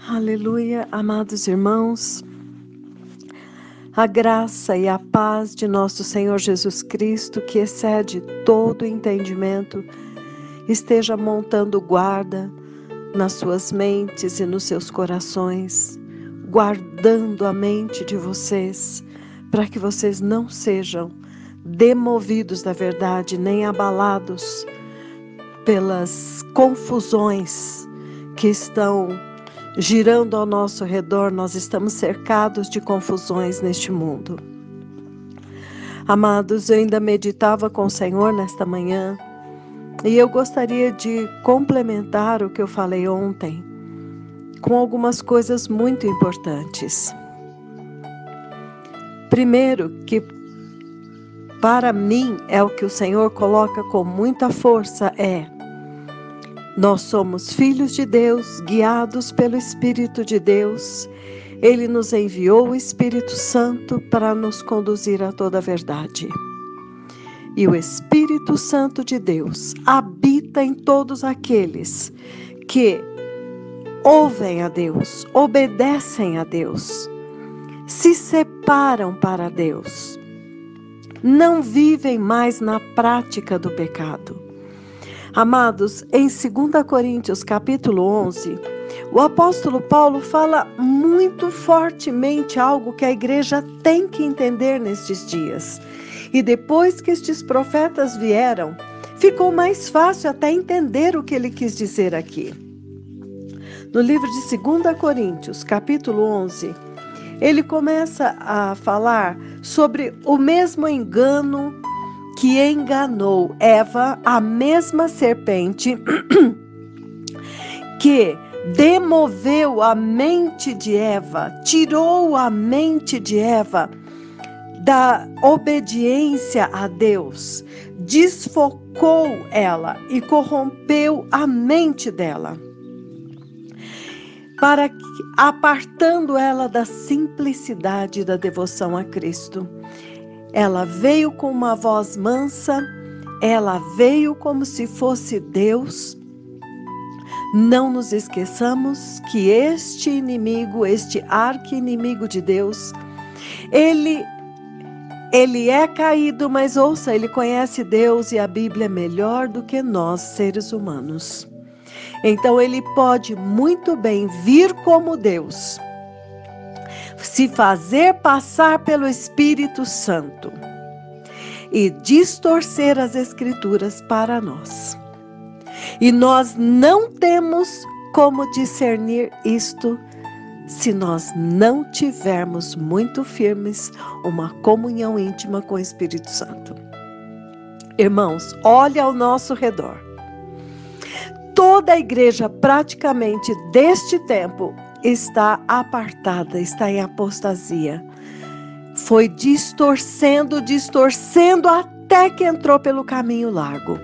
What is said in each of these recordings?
Aleluia, amados irmãos, a graça e a paz de nosso Senhor Jesus Cristo, que excede todo entendimento, esteja montando guarda nas suas mentes e nos seus corações, guardando a mente de vocês, para que vocês não sejam demovidos da verdade, nem abalados pelas confusões que estão girando ao nosso redor. Nós estamos cercados de confusões neste mundo. Amados, eu ainda meditava com o Senhor nesta manhã e eu gostaria de complementar o que eu falei ontem com algumas coisas muito importantes. Primeiro, que para mim é o que o Senhor coloca com muita força, nós somos filhos de Deus, guiados pelo Espírito de Deus. Ele nos enviou o Espírito Santo para nos conduzir a toda a verdade. E o Espírito Santo de Deus habita em todos aqueles que ouvem a Deus, obedecem a Deus, se separam para Deus, não vivem mais na prática do pecado. Amados, em 2 Coríntios capítulo 11, o apóstolo Paulo fala muito fortemente algo que a igreja tem que entender nestes dias. E depois que estes profetas vieram, ficou mais fácil até entender o que ele quis dizer aqui. No livro de 2 Coríntios capítulo 11, ele começa a falar sobre o mesmo engano que enganou Eva, a mesma serpente que demoveu a mente de Eva, tirou a mente de Eva da obediência a Deus, desfocou ela e corrompeu a mente dela, para que, apartando ela da simplicidade e da devoção a Cristo. Ela veio com uma voz mansa, ela veio como se fosse Deus. Não nos esqueçamos que este inimigo, este arqui-inimigo de Deus, ele é caído, mas ouça, ele conhece Deus e a Bíblia melhor do que nós, seres humanos. Então ele pode muito bem vir como Deus, se fazer passar pelo Espírito Santo e distorcer as Escrituras para nós. E nós não temos como discernir isto se nós não tivermos muito firmes uma comunhão íntima com o Espírito Santo. Irmãos, olhe ao nosso redor. Toda a igreja praticamente deste tempo está apartada, está em apostasia. Foi distorcendo até que entrou pelo caminho largo.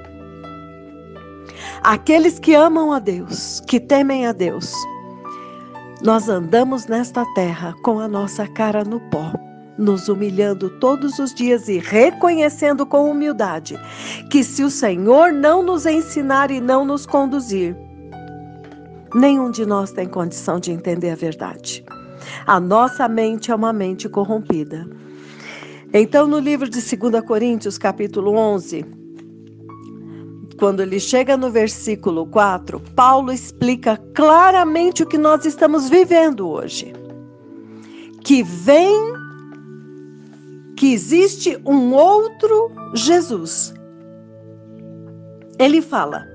Aqueles que amam a Deus, que temem a Deus, nós andamos nesta terra com a nossa cara no pó, nos humilhando todos os dias e reconhecendo com humildade que se o Senhor não nos ensinar e não nos conduzir, nenhum de nós tem condição de entender a verdade. A nossa mente é uma mente corrompida. Então, no livro de 2 Coríntios, capítulo 11, quando ele chega no versículo 4, Paulo explica claramente o que nós estamos vivendo hoje. Que existe um outro Jesus. Ele fala: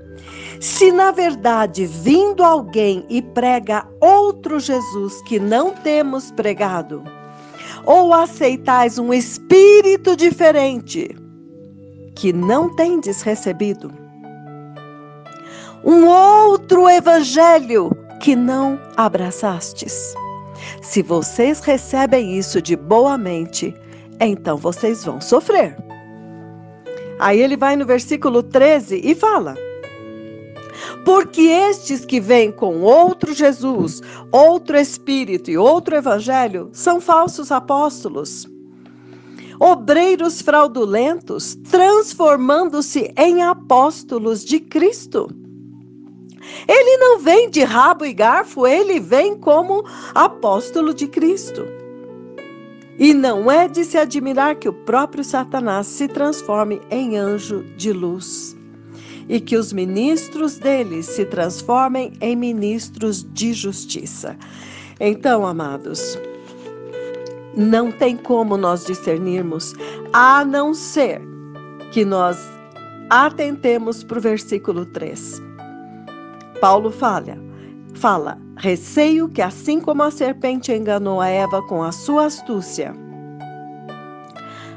se na verdade vindo alguém e prega outro Jesus que não temos pregado, ou aceitais um espírito diferente que não tendes recebido, um outro evangelho que não abraçastes, se vocês recebem isso de boa mente, então vocês vão sofrer. Aí ele vai no versículo 13 e fala: porque estes que vêm com outro Jesus, outro Espírito e outro Evangelho, são falsos apóstolos, obreiros fraudulentos, transformando-se em apóstolos de Cristo. Ele não vem de rabo e garfo, ele vem como apóstolo de Cristo. E não é de se admirar que o próprio Satanás se transforme em anjo de luz e que os ministros dele se transformem em ministros de justiça. Então, amados, não tem como nós discernirmos, a não ser que nós atentemos para o versículo 3. Paulo fala, receio que assim como a serpente enganou a Eva com a sua astúcia,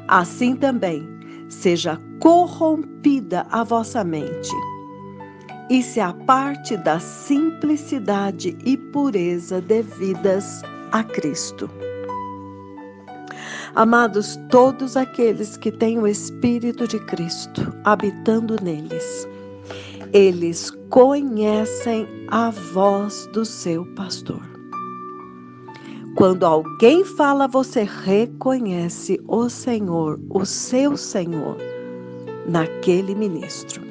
assim também seja corrompida a vossa mente e se aparte da simplicidade e pureza devidas a Cristo. Amados, todos aqueles que têm o Espírito de Cristo habitando neles, eles conhecem a voz do seu pastor. Quando alguém fala, você reconhece o Senhor, o seu Senhor, naquele ministro.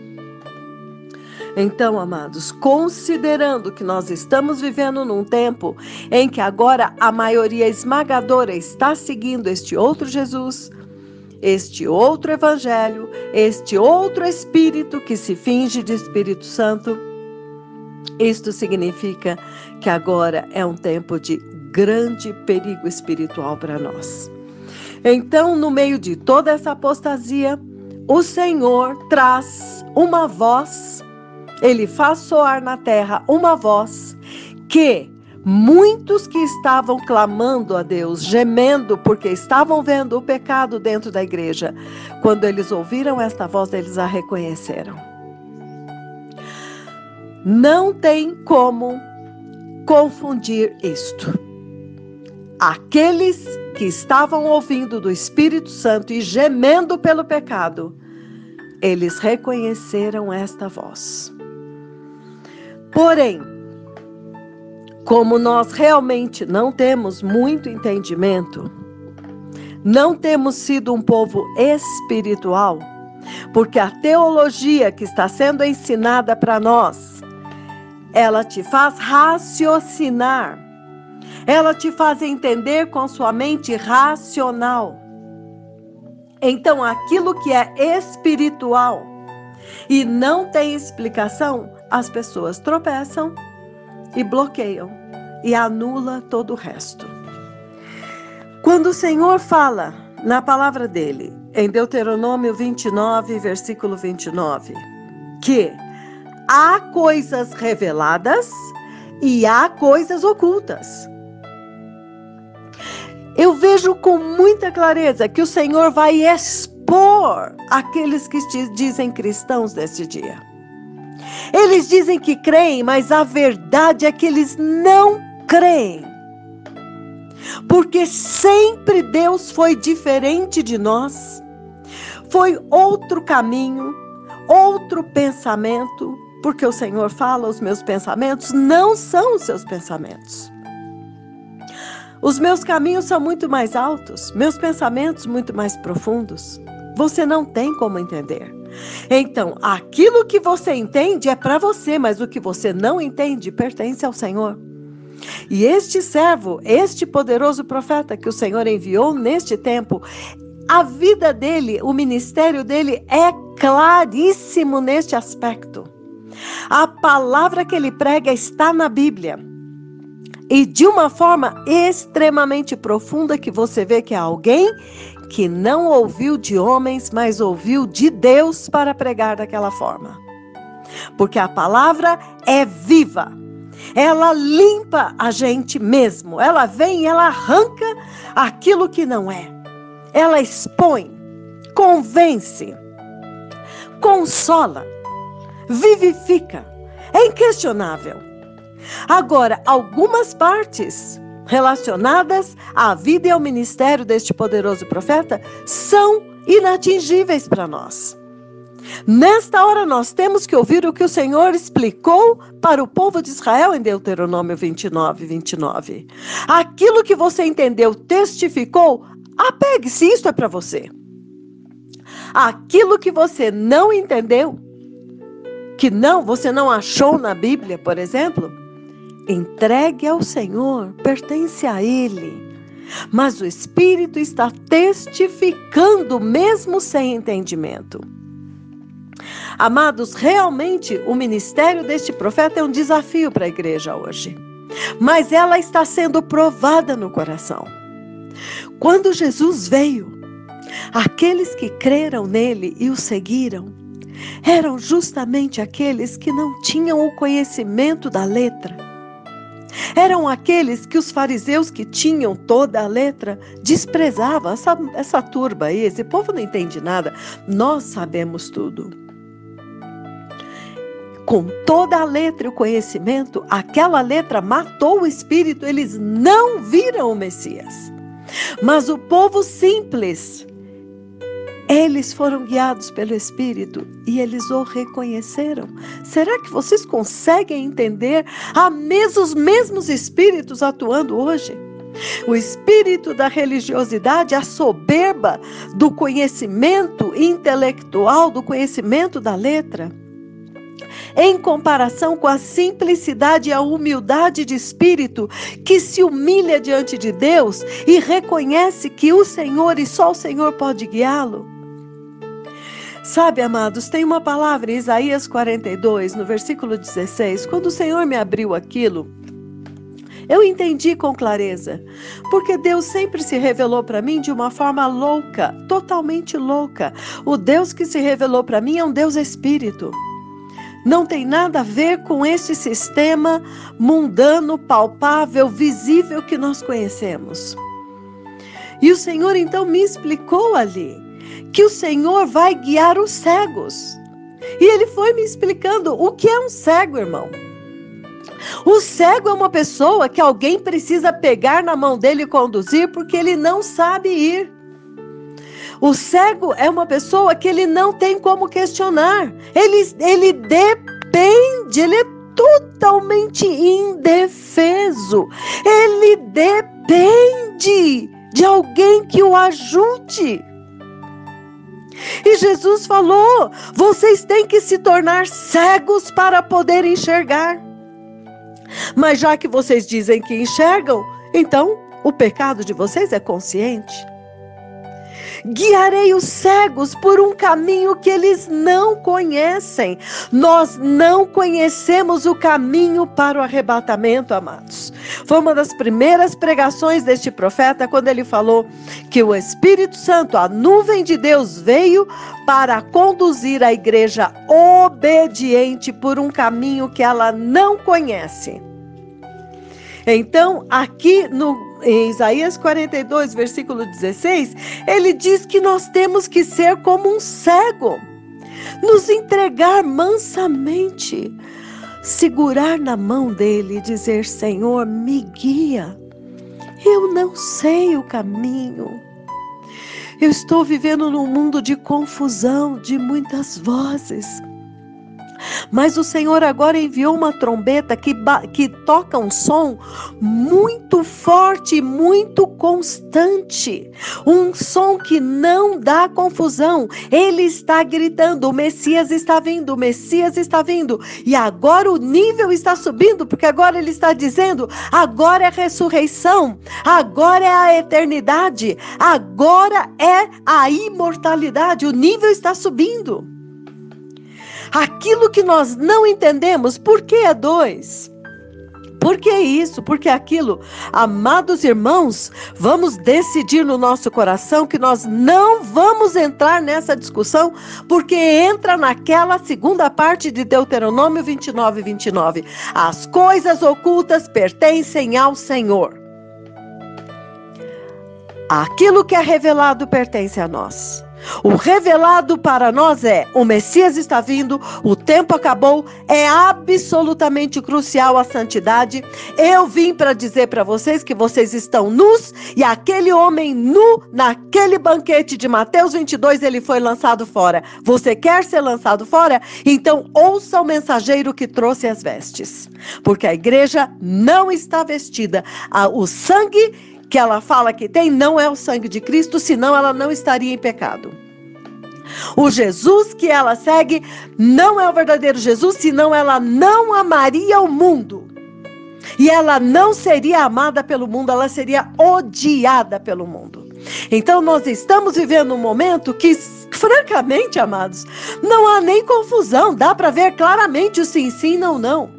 Então, amados, considerando que nós estamos vivendo num tempo em que agora a maioria esmagadora está seguindo este outro Jesus, este outro evangelho, este outro Espírito que se finge de Espírito Santo, isto significa que agora é um tempo de grande perigo espiritual para nós. Então, no meio de toda essa apostasia, o Senhor traz uma voz, ele faz soar na terra uma voz que muitos que estavam clamando a Deus, gemendo porque estavam vendo o pecado dentro da igreja, quando eles ouviram esta voz, eles a reconheceram. Não tem como confundir isto. Aqueles que estavam ouvindo do Espírito Santo e gemendo pelo pecado, eles reconheceram esta voz. Porém, como nós realmente não temos muito entendimento, não temos sido um povo espiritual, porque a teologia que está sendo ensinada para nós, ela te faz raciocinar, ela te faz entender com sua mente racional. Então, aquilo que é espiritual e não tem explicação, as pessoas tropeçam e bloqueiam e anula todo o resto. Quando o Senhor fala na palavra dele, em Deuteronômio 29, versículo 29, que há coisas reveladas e há coisas ocultas. Eu vejo com muita clareza que o Senhor vai expor aqueles que se dizem cristãos desse dia. Eles dizem que creem, mas a verdade é que eles não creem. Porque sempre Deus foi diferente de nós. Foi outro caminho, outro pensamento. Porque o Senhor fala, os meus pensamentos não são os seus pensamentos. Os meus caminhos são muito mais altos, meus pensamentos muito mais profundos. Você não tem como entender. Então, aquilo que você entende é para você, mas o que você não entende pertence ao Senhor. E este servo, este poderoso profeta que o Senhor enviou neste tempo, a vida dele, o ministério dele é claríssimo neste aspecto. A palavra que ele prega está na Bíblia. E de uma forma extremamente profunda, que você vê que é alguém que não ouviu de homens, mas ouviu de Deus para pregar daquela forma. Porque a palavra é viva. Ela limpa a gente mesmo. Ela vem e ela arranca aquilo que não é. Ela expõe, convence, consola, vivifica. É inquestionável. Agora, algumas partes relacionadas à vida e ao ministério deste poderoso profeta são inatingíveis para nós. Nesta hora nós temos que ouvir o que o Senhor explicou para o povo de Israel em Deuteronômio 29, 29. Aquilo que você entendeu, testificou, apegue-se, isto é para você. Aquilo que você não entendeu, que não, você não achou na Bíblia, por exemplo, entregue ao Senhor, pertence a Ele. Mas o Espírito está testificando mesmo sem entendimento. Amados, realmente o ministério deste profeta é um desafio para a igreja hoje. Mas ela está sendo provada no coração. Quando Jesus veio, aqueles que creram nele e o seguiram, eram justamente aqueles que não tinham o conhecimento da letra. Eram aqueles que os fariseus que tinham toda a letra desprezavam. Essa turba aí, esse povo não entende nada. Nós sabemos tudo. Com toda a letra e o conhecimento, aquela letra matou o Espírito. Eles não viram o Messias. Mas o povo simples, eles foram guiados pelo Espírito e eles o reconheceram. Será que vocês conseguem entender os mesmos Espíritos atuando hoje? O espírito da religiosidade, a soberba do conhecimento intelectual, do conhecimento da letra, em comparação com a simplicidade e a humildade de espírito que se humilha diante de Deus e reconhece que o Senhor e só o Senhor pode guiá-lo. Sabe, amados, tem uma palavra em Isaías 42, no versículo 16, quando o Senhor me abriu aquilo, eu entendi com clareza, porque Deus sempre se revelou para mim de uma forma louca, totalmente louca. O Deus que se revelou para mim é um Deus espírito. Não tem nada a ver com este sistema mundano, palpável, visível que nós conhecemos. E o Senhor então me explicou ali que o Senhor vai guiar os cegos. E Ele foi me explicando o que é um cego, irmão. O cego é uma pessoa que alguém precisa pegar na mão dele e conduzir porque ele não sabe ir. O cego é uma pessoa que ele não tem como questionar. Ele depende, ele é totalmente indefeso. Ele depende de alguém que o ajude. E Jesus falou: vocês têm que se tornar cegos para poder enxergar. Mas já que vocês dizem que enxergam, então o pecado de vocês é consciente. Guiarei os cegos por um caminho que eles não conhecem. Nós não conhecemos o caminho para o arrebatamento, amados. Foi uma das primeiras pregações deste profeta, quando ele falou que o Espírito Santo, a nuvem de Deus, veio para conduzir a igreja obediente por um caminho que ela não conhece. Então, aqui em Isaías 42, versículo 16, ele diz que nós temos que ser como um cego, nos entregar mansamente, segurar na mão dele e dizer: Senhor, me guia, eu não sei o caminho, eu estou vivendo num mundo de confusão, de muitas vozes. Mas o Senhor agora enviou uma trombeta que toca um som muito forte, muito constante. Um som que não dá confusão. Ele está gritando: o Messias está vindo, o Messias está vindo. E agora o nível está subindo, porque agora ele está dizendo: agora é a ressurreição, agora é a eternidade, agora é a imortalidade. O nível está subindo. Aquilo que nós não entendemos, por que é 2? Por que isso? Por que aquilo? Amados irmãos, vamos decidir no nosso coração que nós não vamos entrar nessa discussão, porque entra naquela segunda parte de Deuteronômio 29, 29. As coisas ocultas pertencem ao Senhor. Aquilo que é revelado pertence a nós. O revelado para nós é: o Messias está vindo, o tempo acabou, é absolutamente crucial a santidade. Eu vim para dizer para vocês que vocês estão nus, e aquele homem nu, naquele banquete de Mateus 22, ele foi lançado fora. Você quer ser lançado fora? Então ouça o mensageiro que trouxe as vestes, porque a igreja não está vestida. O sangue que ela fala que tem não é o sangue de Cristo, senão ela não estaria em pecado. O Jesus que ela segue não é o verdadeiro Jesus, senão ela não amaria o mundo. E ela não seria amada pelo mundo, ela seria odiada pelo mundo. Então nós estamos vivendo um momento que, francamente, amados, não há nem confusão. Dá para ver claramente o sim, sim, não, não.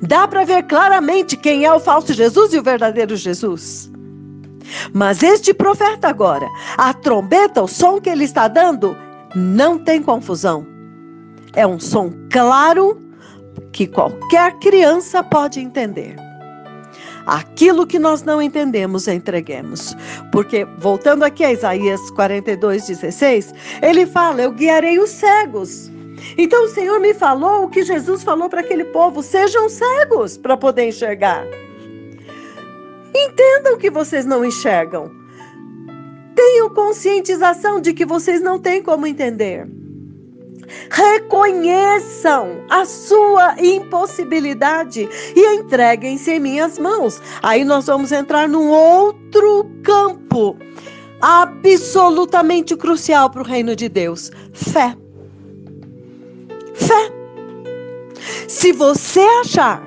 Dá para ver claramente quem é o falso Jesus e o verdadeiro Jesus. Mas este profeta agora, a trombeta, o som que ele está dando, não tem confusão. É um som claro que qualquer criança pode entender. Aquilo que nós não entendemos, entreguemos. Porque, voltando aqui a Isaías 42:16, ele fala, eu guiarei os cegos. Então o Senhor me falou o que Jesus falou para aquele povo, sejam cegos para poder enxergar. Entendam que vocês não enxergam. Tenham conscientização de que vocês não têm como entender. Reconheçam a sua impossibilidade e entreguem-se em minhas mãos. Aí nós vamos entrar num outro campo absolutamente crucial para o reino de Deus. Fé. Fé. Se você achar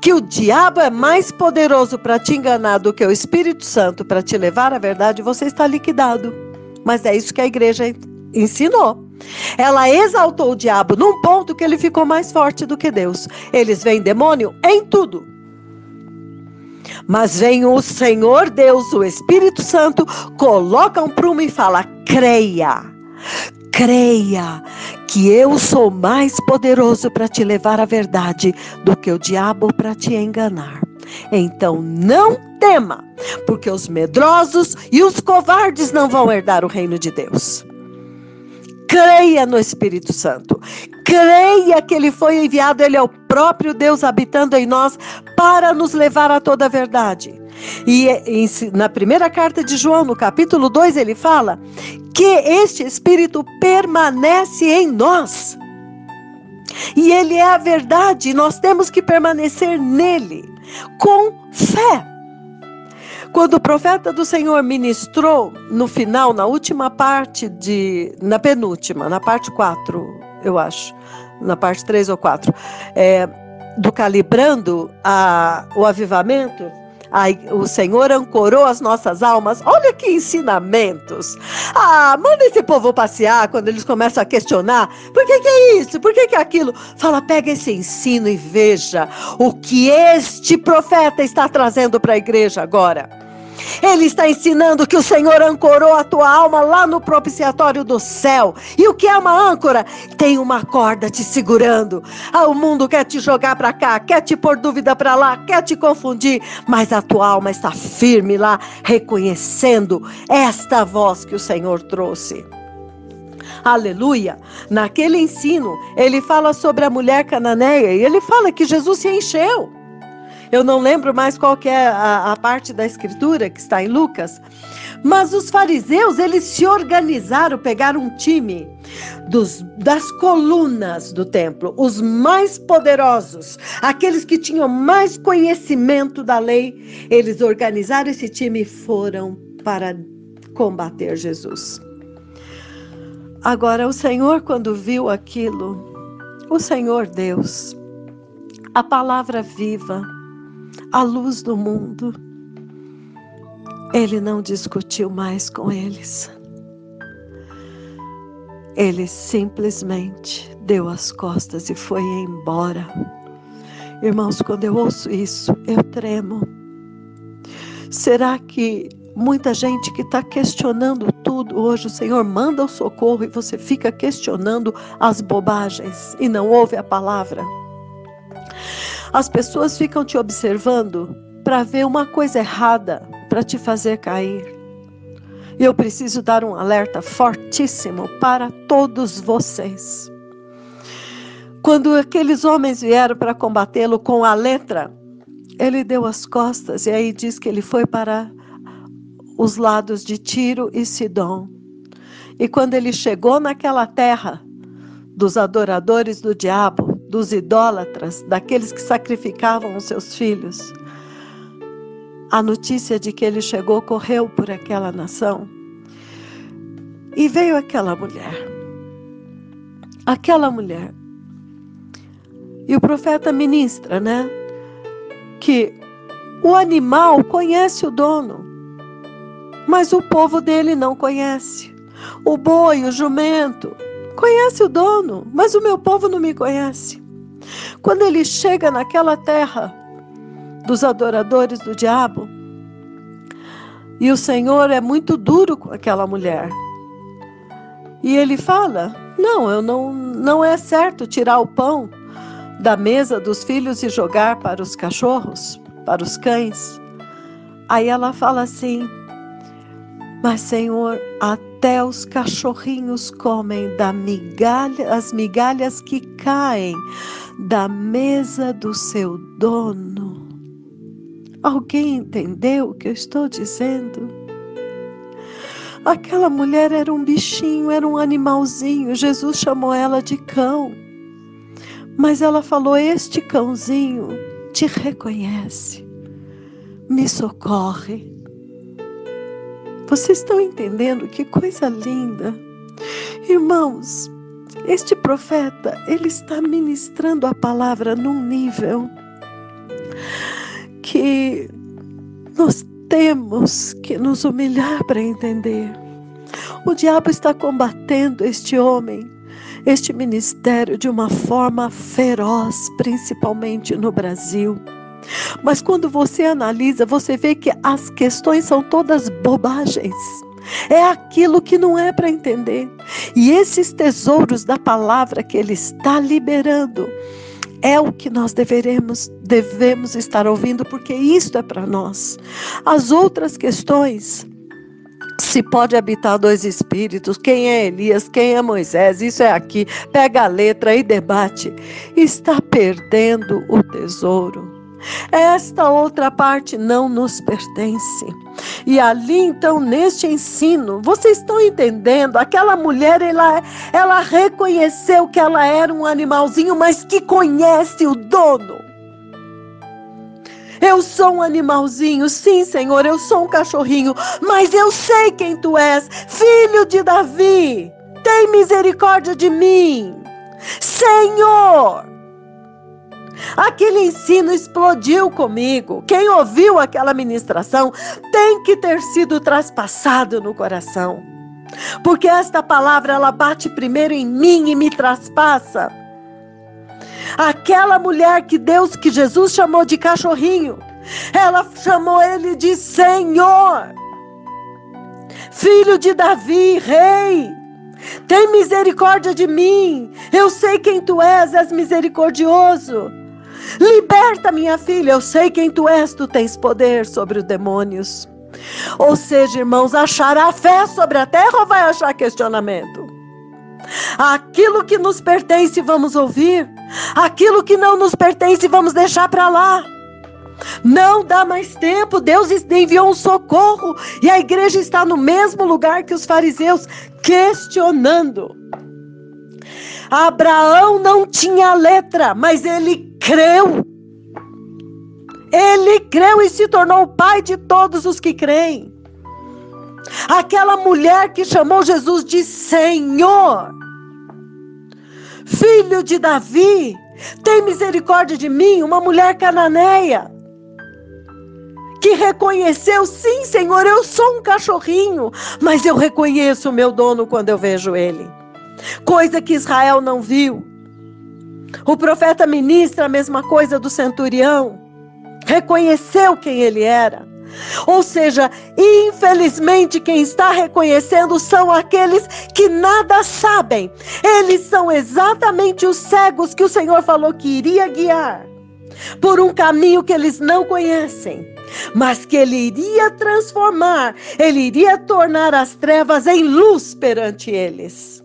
que o diabo é mais poderoso para te enganar do que o Espírito Santo para te levar à verdade, você está liquidado. Mas é isso que a igreja ensinou. Ela exaltou o diabo num ponto que ele ficou mais forte do que Deus. Eles veem demônio em tudo. Mas vem o Senhor Deus, o Espírito Santo, coloca um prumo e fala, creia. Creia que eu sou mais poderoso para te levar à verdade do que o diabo para te enganar. Então não tema, porque os medrosos e os covardes não vão herdar o reino de Deus. Creia no Espírito Santo. Creia que ele foi enviado, ele é o próprio Deus habitando em nós para nos levar a toda a verdade. E na primeira carta de João, no capítulo 2, ele fala que este Espírito permanece em nós. E ele é a verdade, nós temos que permanecer nele, com fé. Quando o profeta do Senhor ministrou, no final, na última parte, na penúltima, na parte 4, eu acho, na parte 3 ou 4, do calibrando o avivamento, o Senhor ancorou as nossas almas. Olha que ensinamentos. Manda esse povo passear quando eles começam a questionar. Por que é isso? Por que é aquilo? Fala, pega esse ensino e veja o que este profeta está trazendo para a igreja agora. Ele está ensinando que o Senhor ancorou a tua alma lá no propiciatório do céu. E o que é uma âncora? Tem uma corda te segurando. O mundo quer te jogar para cá, quer te pôr dúvida para lá, quer te confundir. Mas a tua alma está firme lá, reconhecendo esta voz que o Senhor trouxe. Aleluia! Naquele ensino, ele fala sobre a mulher cananeia e ele fala que Jesus se encheu. Eu não lembro mais qual que é a parte da escritura que está em Lucas. Mas os fariseus, eles se organizaram, pegaram um time das colunas do templo, os mais poderosos, aqueles que tinham mais conhecimento da lei. Eles organizaram esse time e foram para combater Jesus. Agora, o Senhor, quando viu aquilo, o Senhor Deus, a palavra viva, a luz do mundo, ele não discutiu mais com eles. Ele simplesmente deu as costas e foi embora. Irmãos, quando eu ouço isso, eu tremo. Será que muita gente que está questionando tudo, hoje o Senhor manda o socorro e você fica questionando as bobagens e não ouve a palavra? As pessoas ficam te observando para ver uma coisa errada, para te fazer cair. E eu preciso dar um alerta fortíssimo para todos vocês. Quando aqueles homens vieram para combatê-lo com a letra, ele deu as costas e aí diz que ele foi para os lados de Tiro e Sidom. E quando ele chegou naquela terra dos adoradores do diabo, dos idólatras, daqueles que sacrificavam os seus filhos, a notícia de que ele chegou correu por aquela nação. E veio aquela mulher. Aquela mulher. E o profeta ministra, né? Que o animal conhece o dono, mas o povo dele não conhece. O boi, o jumento, conhece o dono, mas o meu povo não me conhece. Quando ele chega naquela terra dos adoradores do diabo, e o Senhor é muito duro com aquela mulher, e ele fala: não é certo tirar o pão da mesa dos filhos e jogar para os cachorros, para os cães. Aí ela fala assim: mas Senhor, até os cachorrinhos comem as migalhas que caem da mesa do seu dono. Alguém entendeu o que eu estou dizendo? Aquela mulher era um bichinho, era um animalzinho. Jesus chamou ela de cão. Mas ela falou: este cãozinho te reconhece, me socorre. Vocês estão entendendo que coisa linda? Irmãos, este profeta, ele está ministrando a palavra num nível que nós temos que nos humilhar para entender. O diabo está combatendo este homem, este ministério de uma forma feroz, principalmente no Brasil. Mas quando você analisa, você vê que as questões são todas bobagens. É aquilo que não é para entender. E esses tesouros da palavra que ele está liberando é o que nós devemos estar ouvindo, porque isto é para nós. As outras questões, se pode habitar dois espíritos, quem é Elias, quem é Moisés, isso é aqui, pega a letra e debate, está perdendo o tesouro. Esta outra parte não nos pertence. E ali então, neste ensino, vocês estão entendendo? Aquela mulher, ela reconheceu que ela era um animalzinho, mas que conhece o dono. Eu sou um animalzinho, sim, Senhor, eu sou um cachorrinho, mas eu sei quem tu és, filho de Davi, tem misericórdia de mim, Senhor. Aquele ensino explodiu comigo. Quem ouviu aquela ministração tem que ter sido traspassado no coração, porque esta palavra, ela bate primeiro em mim e me traspassa. Aquela mulher que Jesus chamou de cachorrinho, ela chamou ele de Senhor, filho de Davi, rei. Tem misericórdia de mim. Eu sei quem tu és misericordioso. Liberta minha filha, eu sei quem tu és, tu tens poder sobre os demônios. Ou seja, irmãos, achará fé sobre a terra ou vai achar questionamento? Aquilo que nos pertence vamos ouvir, aquilo que não nos pertence vamos deixar para lá. Não dá mais tempo, Deus enviou um socorro e a igreja está no mesmo lugar que os fariseus, questionando. Abraão não tinha letra, mas ele creu. Ele creu e se tornou o pai de todos os que creem. Aquela mulher que chamou Jesus de Senhor, filho de Davi, tem misericórdia de mim, uma mulher cananeia, que reconheceu, sim, Senhor, eu sou um cachorrinho, mas eu reconheço o meu dono quando eu vejo ele. Coisa que Israel não viu. O profeta ministra a mesma coisa do centurião. Reconheceu quem ele era. Ou seja, infelizmente quem está reconhecendo são aqueles que nada sabem. Eles são exatamente os cegos que o Senhor falou que iria guiar por um caminho que eles não conhecem, mas que ele iria transformar, ele iria tornar as trevas em luz perante eles.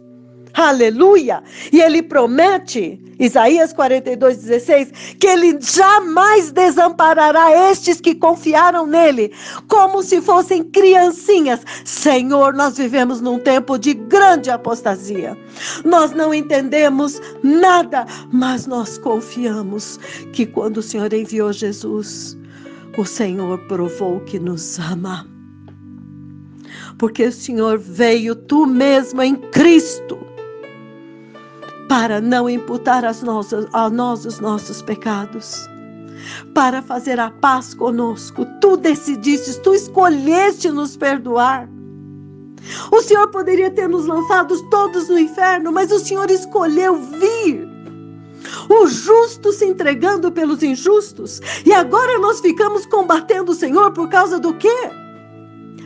Aleluia! E ele promete, Isaías 42:16, que ele jamais desamparará estes que confiaram nele, como se fossem criancinhas. Senhor, nós vivemos num tempo de grande apostasia. Nós não entendemos nada, mas nós confiamos que quando o Senhor enviou Jesus, o Senhor provou que nos ama. porque o Senhor veio, tu mesmo em Cristo, para não imputar a nós os nossos pecados, para fazer a paz conosco. Tu decidiste, tu escolheste nos perdoar. O Senhor poderia ter nos lançado todos no inferno, mas o Senhor escolheu vir. O justo se entregando pelos injustos. E agora nós ficamos combatendo o Senhor por causa do quê?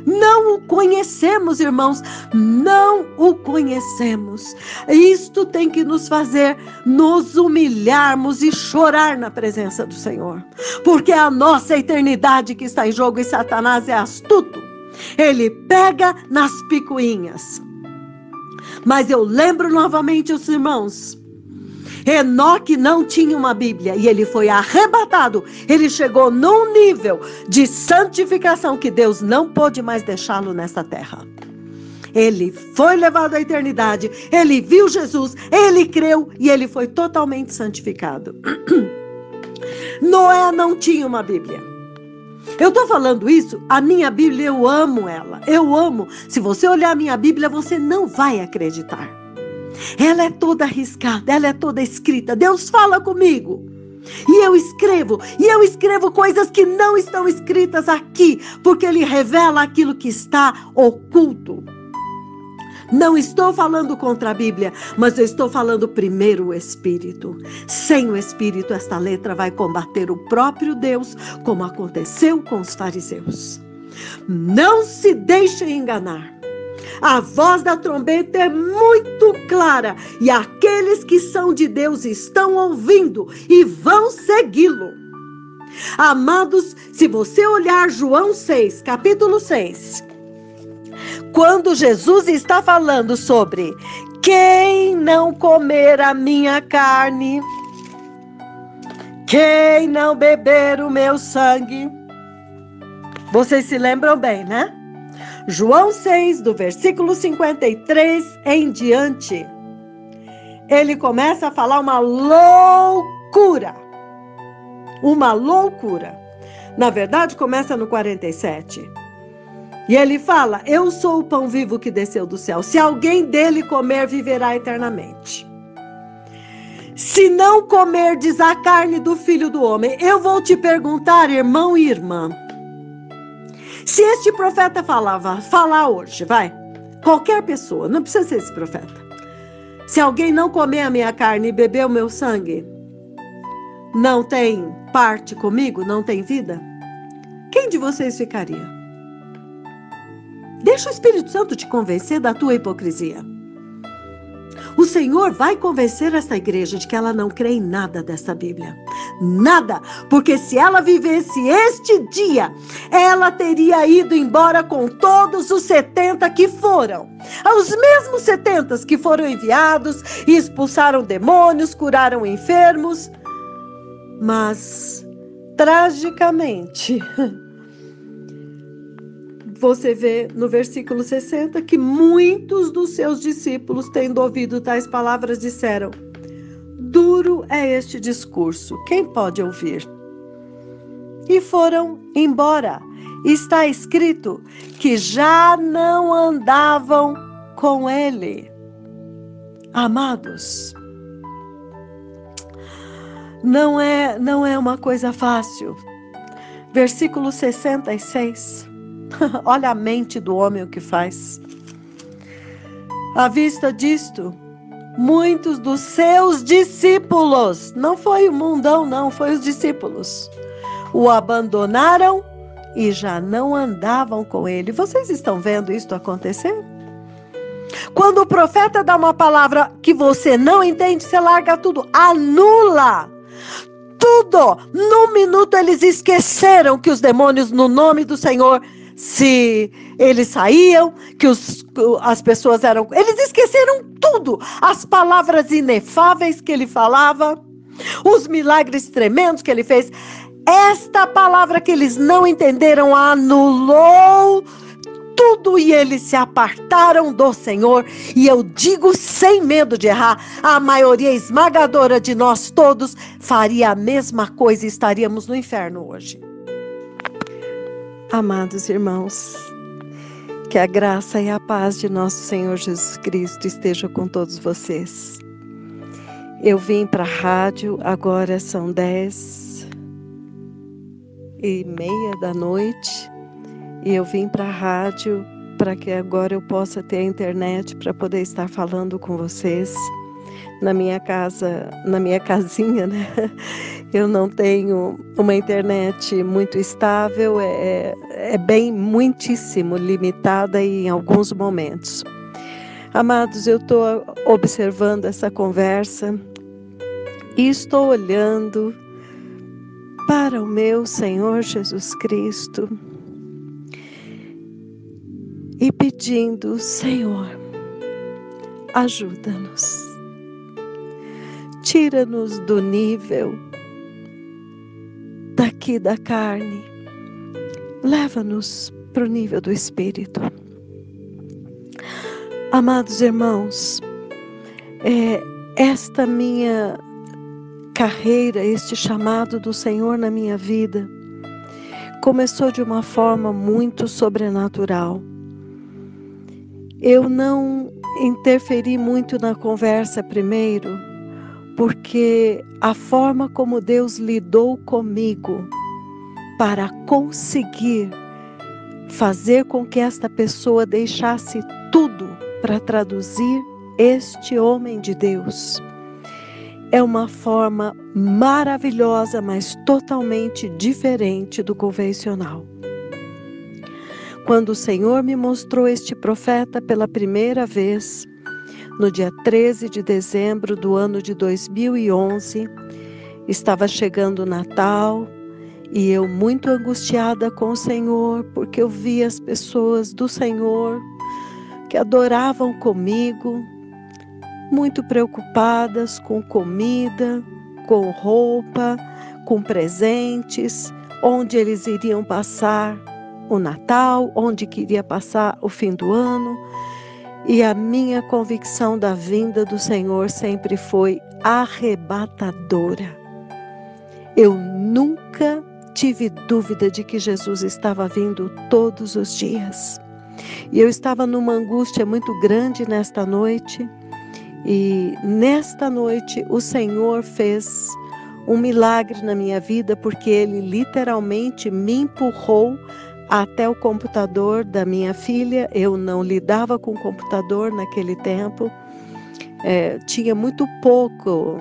Não o conhecemos, irmãos. Não o conhecemos. Isto tem que nos fazer nos humilharmos e chorar na presença do Senhor. Porque é a nossa eternidade que está em jogo, e Satanás é astuto. Ele pega nas picuinhas. Mas eu lembro novamente os irmãos. Enoque não tinha uma Bíblia e ele foi arrebatado. Ele chegou num nível de santificação que Deus não pôde mais deixá-lo nesta terra. Ele foi levado à eternidade, ele viu Jesus, ele creu e ele foi totalmente santificado. Noé não tinha uma Bíblia. Eu estou falando isso, a minha Bíblia, eu amo ela, eu amo. Se você olhar a minha Bíblia, você não vai acreditar. Ela é toda riscada, ela é toda escrita. Deus fala comigo. E eu escrevo coisas que não estão escritas aqui, porque Ele revela aquilo que está oculto. Não estou falando contra a Bíblia, mas eu estou falando primeiro o Espírito. Sem o Espírito, esta letra vai combater o próprio Deus, como aconteceu com os fariseus. Não se deixem enganar. A voz da trombeta é muito clara e aqueles que são de Deus estão ouvindo e vão segui-lo. Amados, se você olhar João 6, capítulo 6, quando Jesus está falando sobre quem não comer a minha carne, quem não beber o meu sangue, vocês se lembram bem, né? João 6, do versículo 53 em diante, ele começa a falar uma loucura. Uma loucura. Na verdade, começa no 47. E ele fala, eu sou o pão vivo que desceu do céu. Se alguém dele comer, viverá eternamente. Se não comerdes a carne do Filho do Homem, eu vou te perguntar, irmão e irmã. Se este profeta falar hoje, vai, qualquer pessoa, não precisa ser esse profeta. Se alguém não comer a minha carne e beber o meu sangue, não tem parte comigo, não tem vida? Quem de vocês ficaria? Deixa o Espírito Santo te convencer da tua hipocrisia. O Senhor vai convencer essa igreja de que ela não crê em nada dessa Bíblia. Nada, porque se ela vivesse este dia, ela teria ido embora com todos os 70 que foram. Os mesmos 70 que foram enviados e expulsaram demônios, curaram enfermos. Mas, tragicamente, você vê no versículo 60 que muitos dos seus discípulos, tendo ouvido tais palavras, disseram: duro é este discurso, quem pode ouvir? E foram embora. Está escrito que já não andavam com ele. Amados, não é uma coisa fácil. Versículo 66. Olha a mente do homem o que faz. À vista disto, muitos dos seus discípulos, não foi o mundão não, foi os discípulos, o abandonaram e já não andavam com ele. Vocês estão vendo isto acontecer? Quando o profeta dá uma palavra que você não entende, você larga tudo, anula tudo. Num minuto eles esqueceram que os demônios, no nome do Senhor, se eles saíam, que as pessoas eram... Eles esqueceram tudo. As palavras inefáveis que ele falava, os milagres tremendos que ele fez. Esta palavra que eles não entenderam anulou tudo e eles se apartaram do Senhor. E eu digo sem medo de errar, a maioria esmagadora de nós todos faria a mesma coisa e estaríamos no inferno hoje. Amados irmãos, Que a graça e a paz de nosso Senhor Jesus Cristo esteja com todos vocês. Eu vim para a rádio, agora são 10h30 da noite, e eu vim para a rádio para que agora eu possa ter a internet para poder estar falando com vocês. Na minha casa, na minha casinha, né? Eu não tenho uma internet muito estável, é bem muitíssimo limitada em alguns momentos. Amados, eu estou observando essa conversa e estou olhando para o meu Senhor Jesus Cristo e pedindo: Senhor, ajuda-nos. Tira-nos do nível daqui da carne, leva-nos para o nível do Espírito. Amados irmãos, esta minha carreira, este chamado do Senhor na minha vida, começou de uma forma muito sobrenatural. Eu não interferi muito na conversa primeiro, porque a forma como Deus lidou comigo para conseguir fazer com que esta pessoa deixasse tudo para traduzir este homem de Deus é uma forma maravilhosa, mas totalmente diferente do convencional. Quando o Senhor me mostrou este profeta pela primeira vez, no dia 13 de dezembro do ano de 2011, estava chegando o Natal e eu muito angustiada com o Senhor, porque eu via as pessoas do Senhor que adoravam comigo, muito preocupadas com comida, com roupa, com presentes, onde eles iriam passar o Natal, onde queria passar o fim do ano. E a minha convicção da vinda do Senhor sempre foi arrebatadora. Eu nunca tive dúvida de que Jesus estava vindo todos os dias. E eu estava numa angústia muito grande nesta noite. E nesta noite o Senhor fez um milagre na minha vida, porque Ele literalmente me empurrou até o computador da minha filha. Eu não lidava com computador naquele tempo, tinha muito pouco.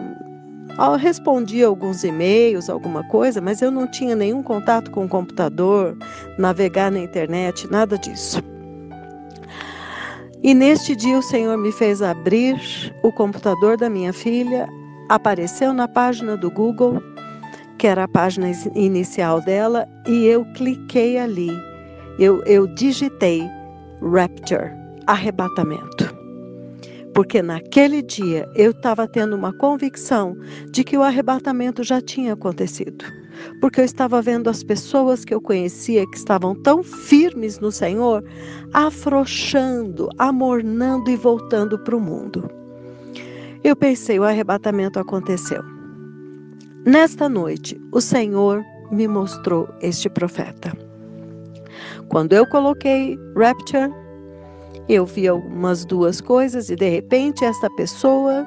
Eu respondia alguns e-mails, alguma coisa, mas eu não tinha nenhum contato com o computador, navegar na internet, nada disso. E neste dia o Senhor me fez abrir o computador da minha filha, apareceu na página do Google, que era a página inicial dela, e eu cliquei ali. Eu digitei Rapture, arrebatamento. Porque naquele dia eu estava tendo uma convicção de que o arrebatamento já tinha acontecido. Porque eu estava vendo as pessoas que eu conhecia, que estavam tão firmes no Senhor, afrouxando, amornando e voltando para o mundo. Eu pensei, o arrebatamento aconteceu. Nesta noite, o Senhor me mostrou este profeta. Quando eu coloquei Rapture, eu vi algumas duas coisas e de repente essa pessoa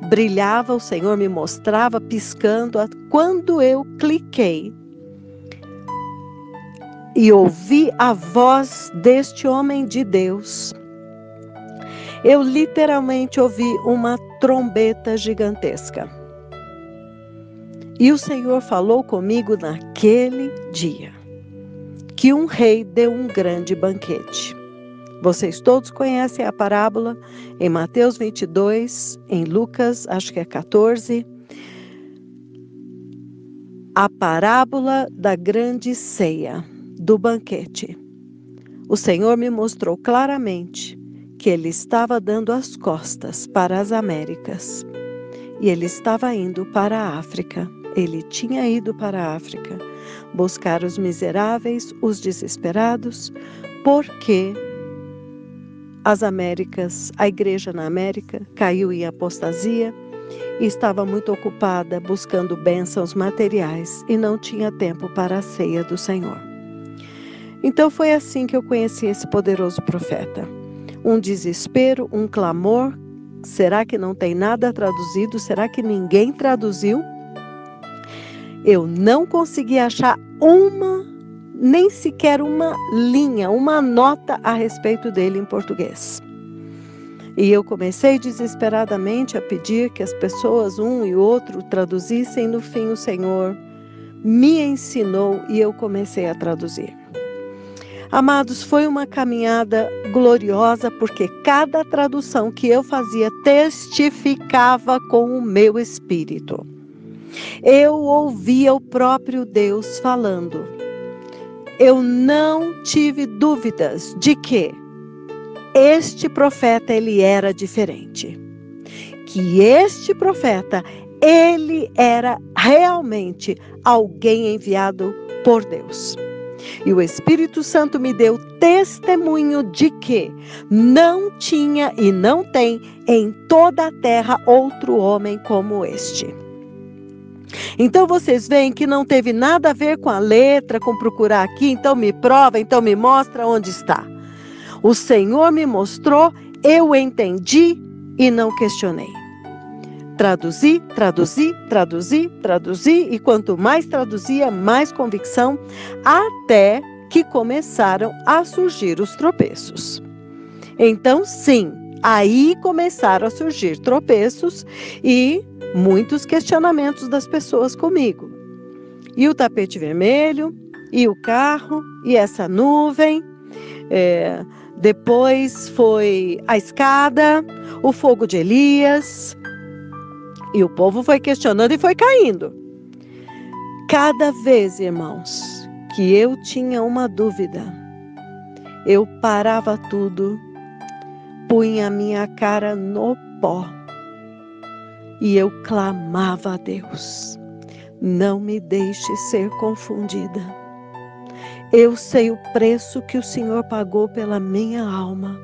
brilhava, o Senhor me mostrava piscando. Quando eu cliquei e ouvi a voz deste homem de Deus, eu literalmente ouvi uma trombeta gigantesca. E o Senhor falou comigo naquele dia que um rei deu um grande banquete. Vocês todos conhecem a parábola em Mateus 22, em Lucas, acho que é 14. A parábola da grande ceia, do banquete. O Senhor me mostrou claramente que Ele estava dando as costas para as Américas. E Ele estava indo para a África. Ele tinha ido para a África buscar os miseráveis, os desesperados, porque as Américas, a igreja na América caiu em apostasia e estava muito ocupada buscando bênçãos materiais e não tinha tempo para a ceia do Senhor. Então foi assim que eu conheci esse poderoso profeta. Um desespero, um clamor. Será que não tem nada traduzido? Será que ninguém traduziu? Eu não consegui achar nem sequer uma linha, uma nota a respeito dele em português. E eu comecei desesperadamente a pedir que as pessoas, um e outro, traduzissem. No fim, o Senhor me ensinou e eu comecei a traduzir. Amados, foi uma caminhada gloriosa, porque cada tradução que eu fazia testificava com o meu espírito. Eu ouvia o próprio Deus falando. Eu não tive dúvidas de que este profeta, ele era diferente. Que este profeta, ele era realmente alguém enviado por Deus. E o Espírito Santo me deu testemunho de que não tinha e não tem em toda a terra outro homem como este. Então vocês veem que não teve nada a ver com a letra, com procurar aqui, então me prova, então me mostra onde está. O Senhor me mostrou, eu entendi e não questionei. Traduzi, e quanto mais traduzia, mais convicção, até que começaram a surgir os tropeços. Então, sim, aí começaram a surgir tropeços e muitos questionamentos das pessoas comigo. E o tapete vermelho, e o carro, e essa nuvem, depois foi a escada, o fogo de Elias. E o povo foi questionando e foi caindo. Cada vez, irmãos, que eu tinha uma dúvida, eu parava tudo, punha a minha cara no pó e eu clamava a Deus: não me deixe ser confundida. Eu sei o preço que o Senhor pagou pela minha alma.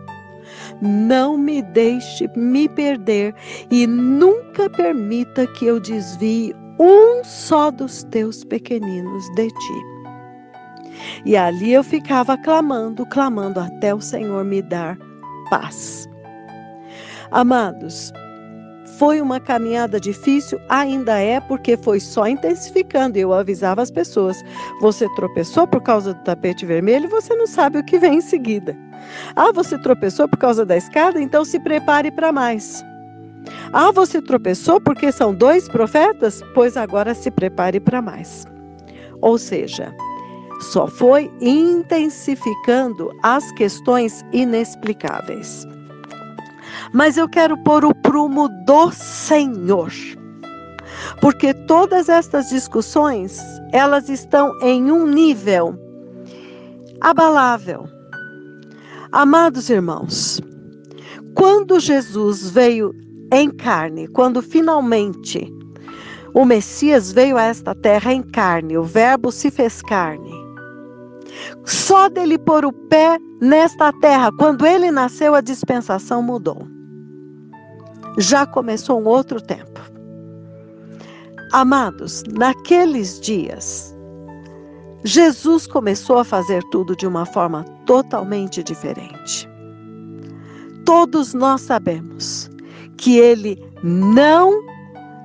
Não me deixe me perder e nunca permita que eu desvie um só dos teus pequeninos de ti. E ali eu ficava clamando até o Senhor me dar paz. Amados, foi uma caminhada difícil, ainda é, porque foi só intensificando. Eu avisava as pessoas: você tropeçou por causa do tapete vermelho, você não sabe o que vem em seguida. Ah, você tropeçou por causa da escada? Então se prepare para mais. Ah, você tropeçou porque são 2 profetas? Pois agora se prepare para mais. Ou seja, só foi intensificando as questões inexplicáveis. Mas eu quero pôr o prumo do Senhor, porque todas estas discussões, elas estão em um nível abalável. Amados irmãos, quando Jesus veio em carne, quando finalmente o Messias veio a esta terra em carne, o Verbo se fez carne, só dele pôr o pé nesta terra, quando ele nasceu, a dispensação mudou. Já começou um outro tempo. Amados, naqueles dias, Jesus começou a fazer tudo de uma forma totalmente diferente. Todos nós sabemos que ele não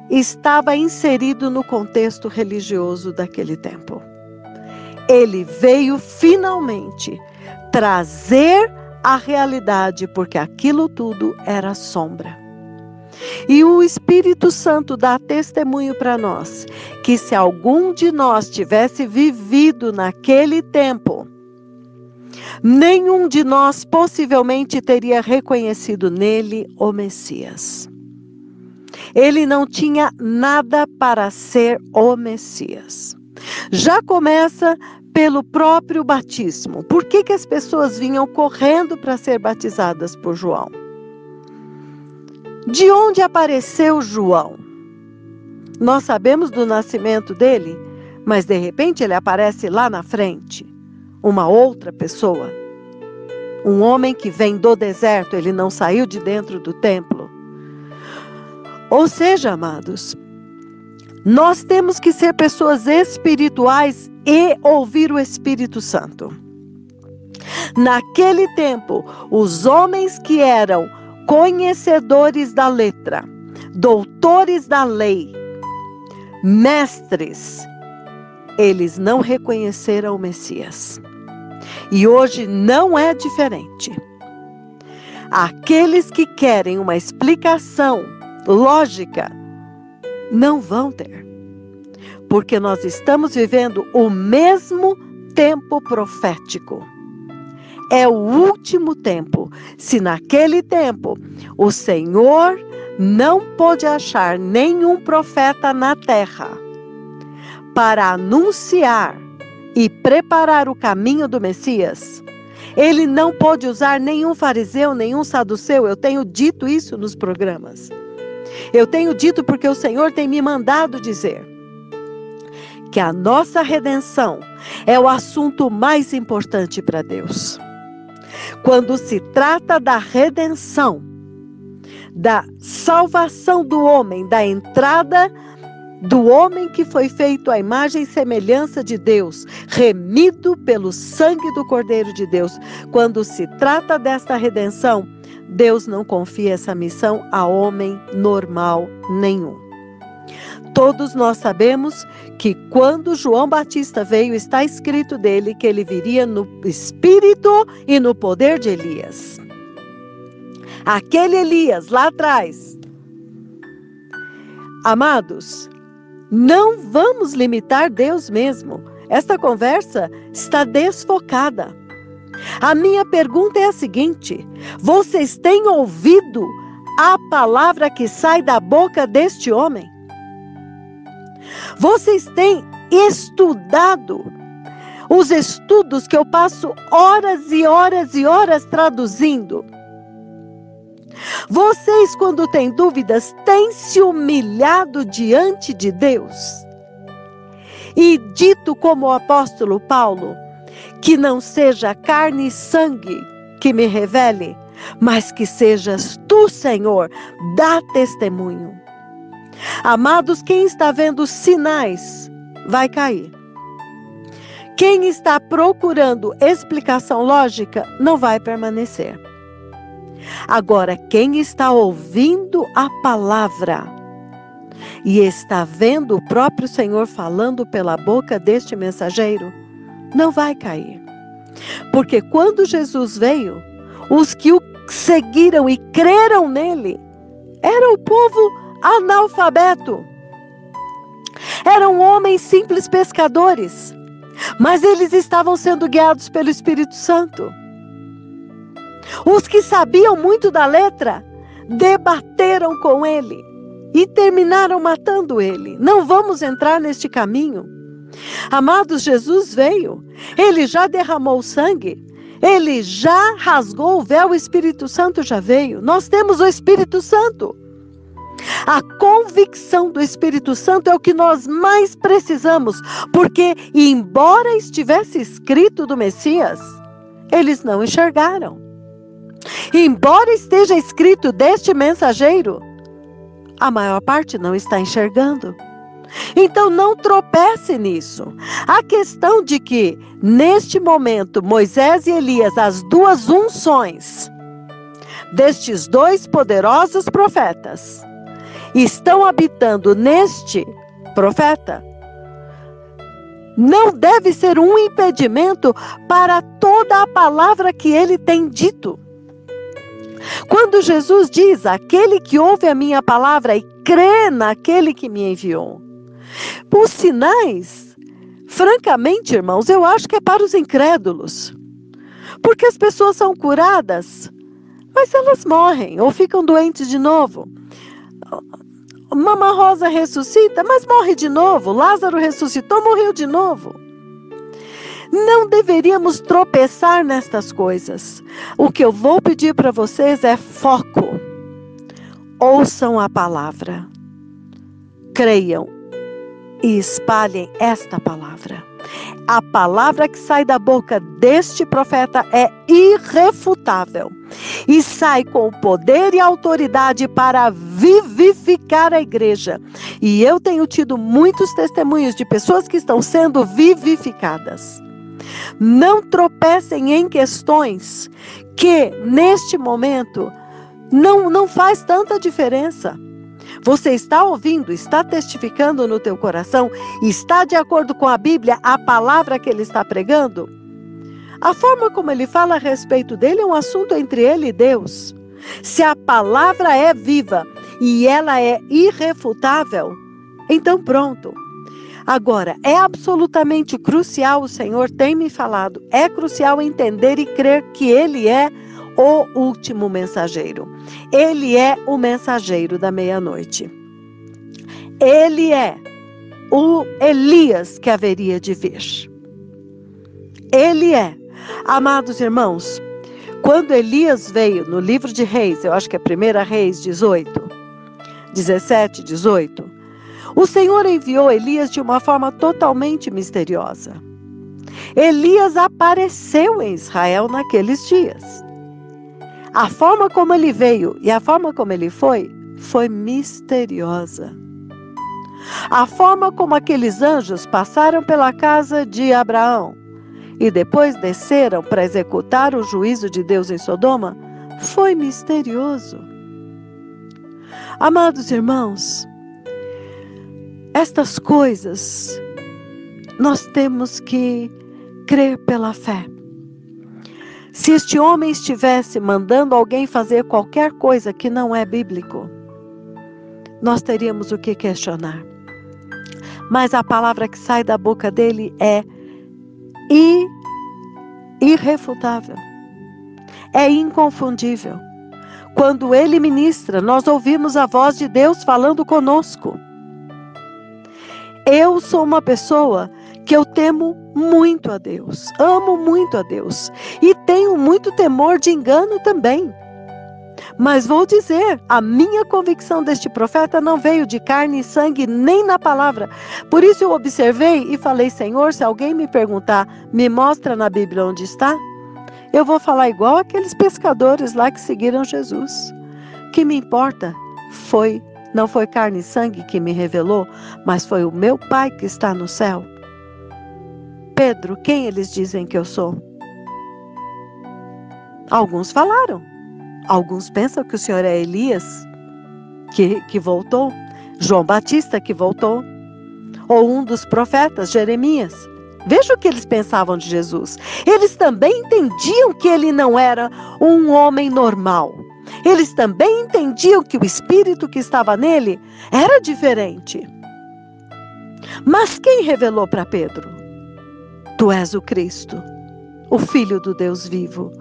estava inserido no contexto religioso daquele tempo. Ele veio finalmente trazer a realidade, porque aquilo tudo era sombra. E o Espírito Santo dá testemunho para nós que se algum de nós tivesse vivido naquele tempo, nenhum de nós possivelmente teria reconhecido nele o Messias. Ele não tinha nada para ser o Messias. Já começa pelo próprio batismo. Por que as pessoas vinham correndo para ser batizadas por João? De onde apareceu João? Nós sabemos do nascimento dele, mas de repente ele aparece lá na frente. Uma outra pessoa. Um homem que vem do deserto, ele não saiu de dentro do templo. Ou seja, amados, nós temos que ser pessoas espirituais e ouvir o Espírito Santo. Naquele tempo, os homens que eram conhecedores da letra, doutores da lei, mestres, eles não reconheceram o Messias. E hoje não é diferente. Aqueles que querem uma explicação lógica não vão ter. Porque nós estamos vivendo o mesmo tempo profético. É o último tempo. Se naquele tempo o Senhor não pôde achar nenhum profeta na terra para anunciar e preparar o caminho do Messias, ele não pôde usar nenhum fariseu, nenhum saduceu. Eu tenho dito isso nos programas. Eu tenho dito porque o Senhor tem me mandado dizer que a nossa redenção é o assunto mais importante para Deus. Quando se trata da redenção, da salvação do homem, da entrada do homem que foi feito à imagem e semelhança de Deus, remido pelo sangue do Cordeiro de Deus. Quando se trata desta redenção, Deus não confia essa missão a homem normal nenhum. Todos nós sabemos que quando João Batista veio, está escrito dele que ele viria no espírito e no poder de Elias. Aquele Elias lá atrás. Amados, não vamos limitar Deus mesmo. Esta conversa está desfocada. A minha pergunta é a seguinte: vocês têm ouvido a palavra que sai da boca deste homem? Vocês têm estudado os estudos que eu passo horas e horas e horas traduzindo? Vocês, quando têm dúvidas, têm se humilhado diante de Deus e dito como o apóstolo Paulo, que não seja carne e sangue que me revele, mas que sejas tu, Senhor, dá testemunho. Amados, quem está vendo sinais vai cair. Quem está procurando explicação lógica não vai permanecer. Agora, quem está ouvindo a palavra e está vendo o próprio Senhor falando pela boca deste mensageiro, não vai cair. Porque quando Jesus veio, os que o seguiram e creram nele, era o povo analfabeto. Eram homens simples pescadores, mas eles estavam sendo guiados pelo Espírito Santo. Os que sabiam muito da letra debateram com ele e terminaram matando ele. Não vamos entrar neste caminho. Amados, Jesus veio, ele já derramou sangue, ele já rasgou o véu, o Espírito Santo já veio. Nós temos o Espírito Santo. A convicção do Espírito Santo é o que nós mais precisamos, porque embora estivesse escrito do Messias, eles não enxergaram. Embora esteja escrito deste mensageiro, a maior parte não está enxergando. Então não tropece nisso. A questão de que, neste momento, Moisés e Elias, as duas unções destes dois poderosos profetas, estão habitando neste profeta, não deve ser um impedimento para toda a palavra que ele tem dito. Quando Jesus diz, aquele que ouve a minha palavra e crê naquele que me enviou, os sinais, francamente, irmãos, eu acho que é para os incrédulos. Porque as pessoas são curadas, mas elas morrem ou ficam doentes de novo. Mama Rosa ressuscita, mas morre de novo. Lázaro ressuscitou, morreu de novo. Não deveríamos tropeçar nestas coisas. O que eu vou pedir para vocês é foco. Ouçam a palavra. Creiam e espalhem esta palavra. A palavra que sai da boca deste profeta é irrefutável e sai com poder e autoridade para vivificar a igreja. E eu tenho tido muitos testemunhos de pessoas que estão sendo vivificadas. Não tropecem em questões que, neste momento, não faz tanta diferença. Você está ouvindo, está testificando no teu coração, está de acordo com a Bíblia, a palavra que ele está pregando? A forma como ele fala a respeito dele é um assunto entre ele e Deus. Se a palavra é viva e ela é irrefutável, então pronto. Agora, é absolutamente crucial, o Senhor tem me falado, é crucial entender e crer que ele é o último mensageiro. Ele é o mensageiro da meia-noite. Ele é o Elias que haveria de vir. Ele é. Amados irmãos, quando Elias veio no livro de Reis, eu acho que é 1 Reis 17, 18, o Senhor enviou Elias de uma forma totalmente misteriosa. Elias apareceu em Israel naqueles dias. A forma como ele veio e a forma como ele foi misteriosa. A forma como aqueles anjos passaram pela casa de Abraão e depois desceram para executar o juízo de Deus em Sodoma foi misterioso. Amados irmãos, estas coisas nós temos que crer pela fé. Se este homem estivesse mandando alguém fazer qualquer coisa que não é bíblico, nós teríamos o que questionar. Mas a palavra que sai da boca dele é irrefutável. É inconfundível. Quando ele ministra, nós ouvimos a voz de Deus falando conosco. Eu sou uma pessoa que eu temo muito a Deus, amo muito a Deus e tenho muito temor de engano também. Mas vou dizer, a minha convicção deste profeta não veio de carne e sangue nem na palavra. Por isso eu observei e falei, Senhor, se alguém me perguntar, me mostra na Bíblia onde está, eu vou falar igual aqueles pescadores lá que seguiram Jesus. O que me importa não foi carne e sangue que me revelou, mas foi o meu Pai que está no céu. Pedro, quem eles dizem que eu sou? Alguns falaram. Alguns pensam que o Senhor é Elias, que voltou. João Batista, que voltou. Ou um dos profetas, Jeremias. Veja o que eles pensavam de Jesus. Eles também entendiam que ele não era um homem normal. Eles também entendiam que o espírito que estava nele era diferente. Mas quem revelou para Pedro? Tu és o Cristo, o Filho do Deus vivo.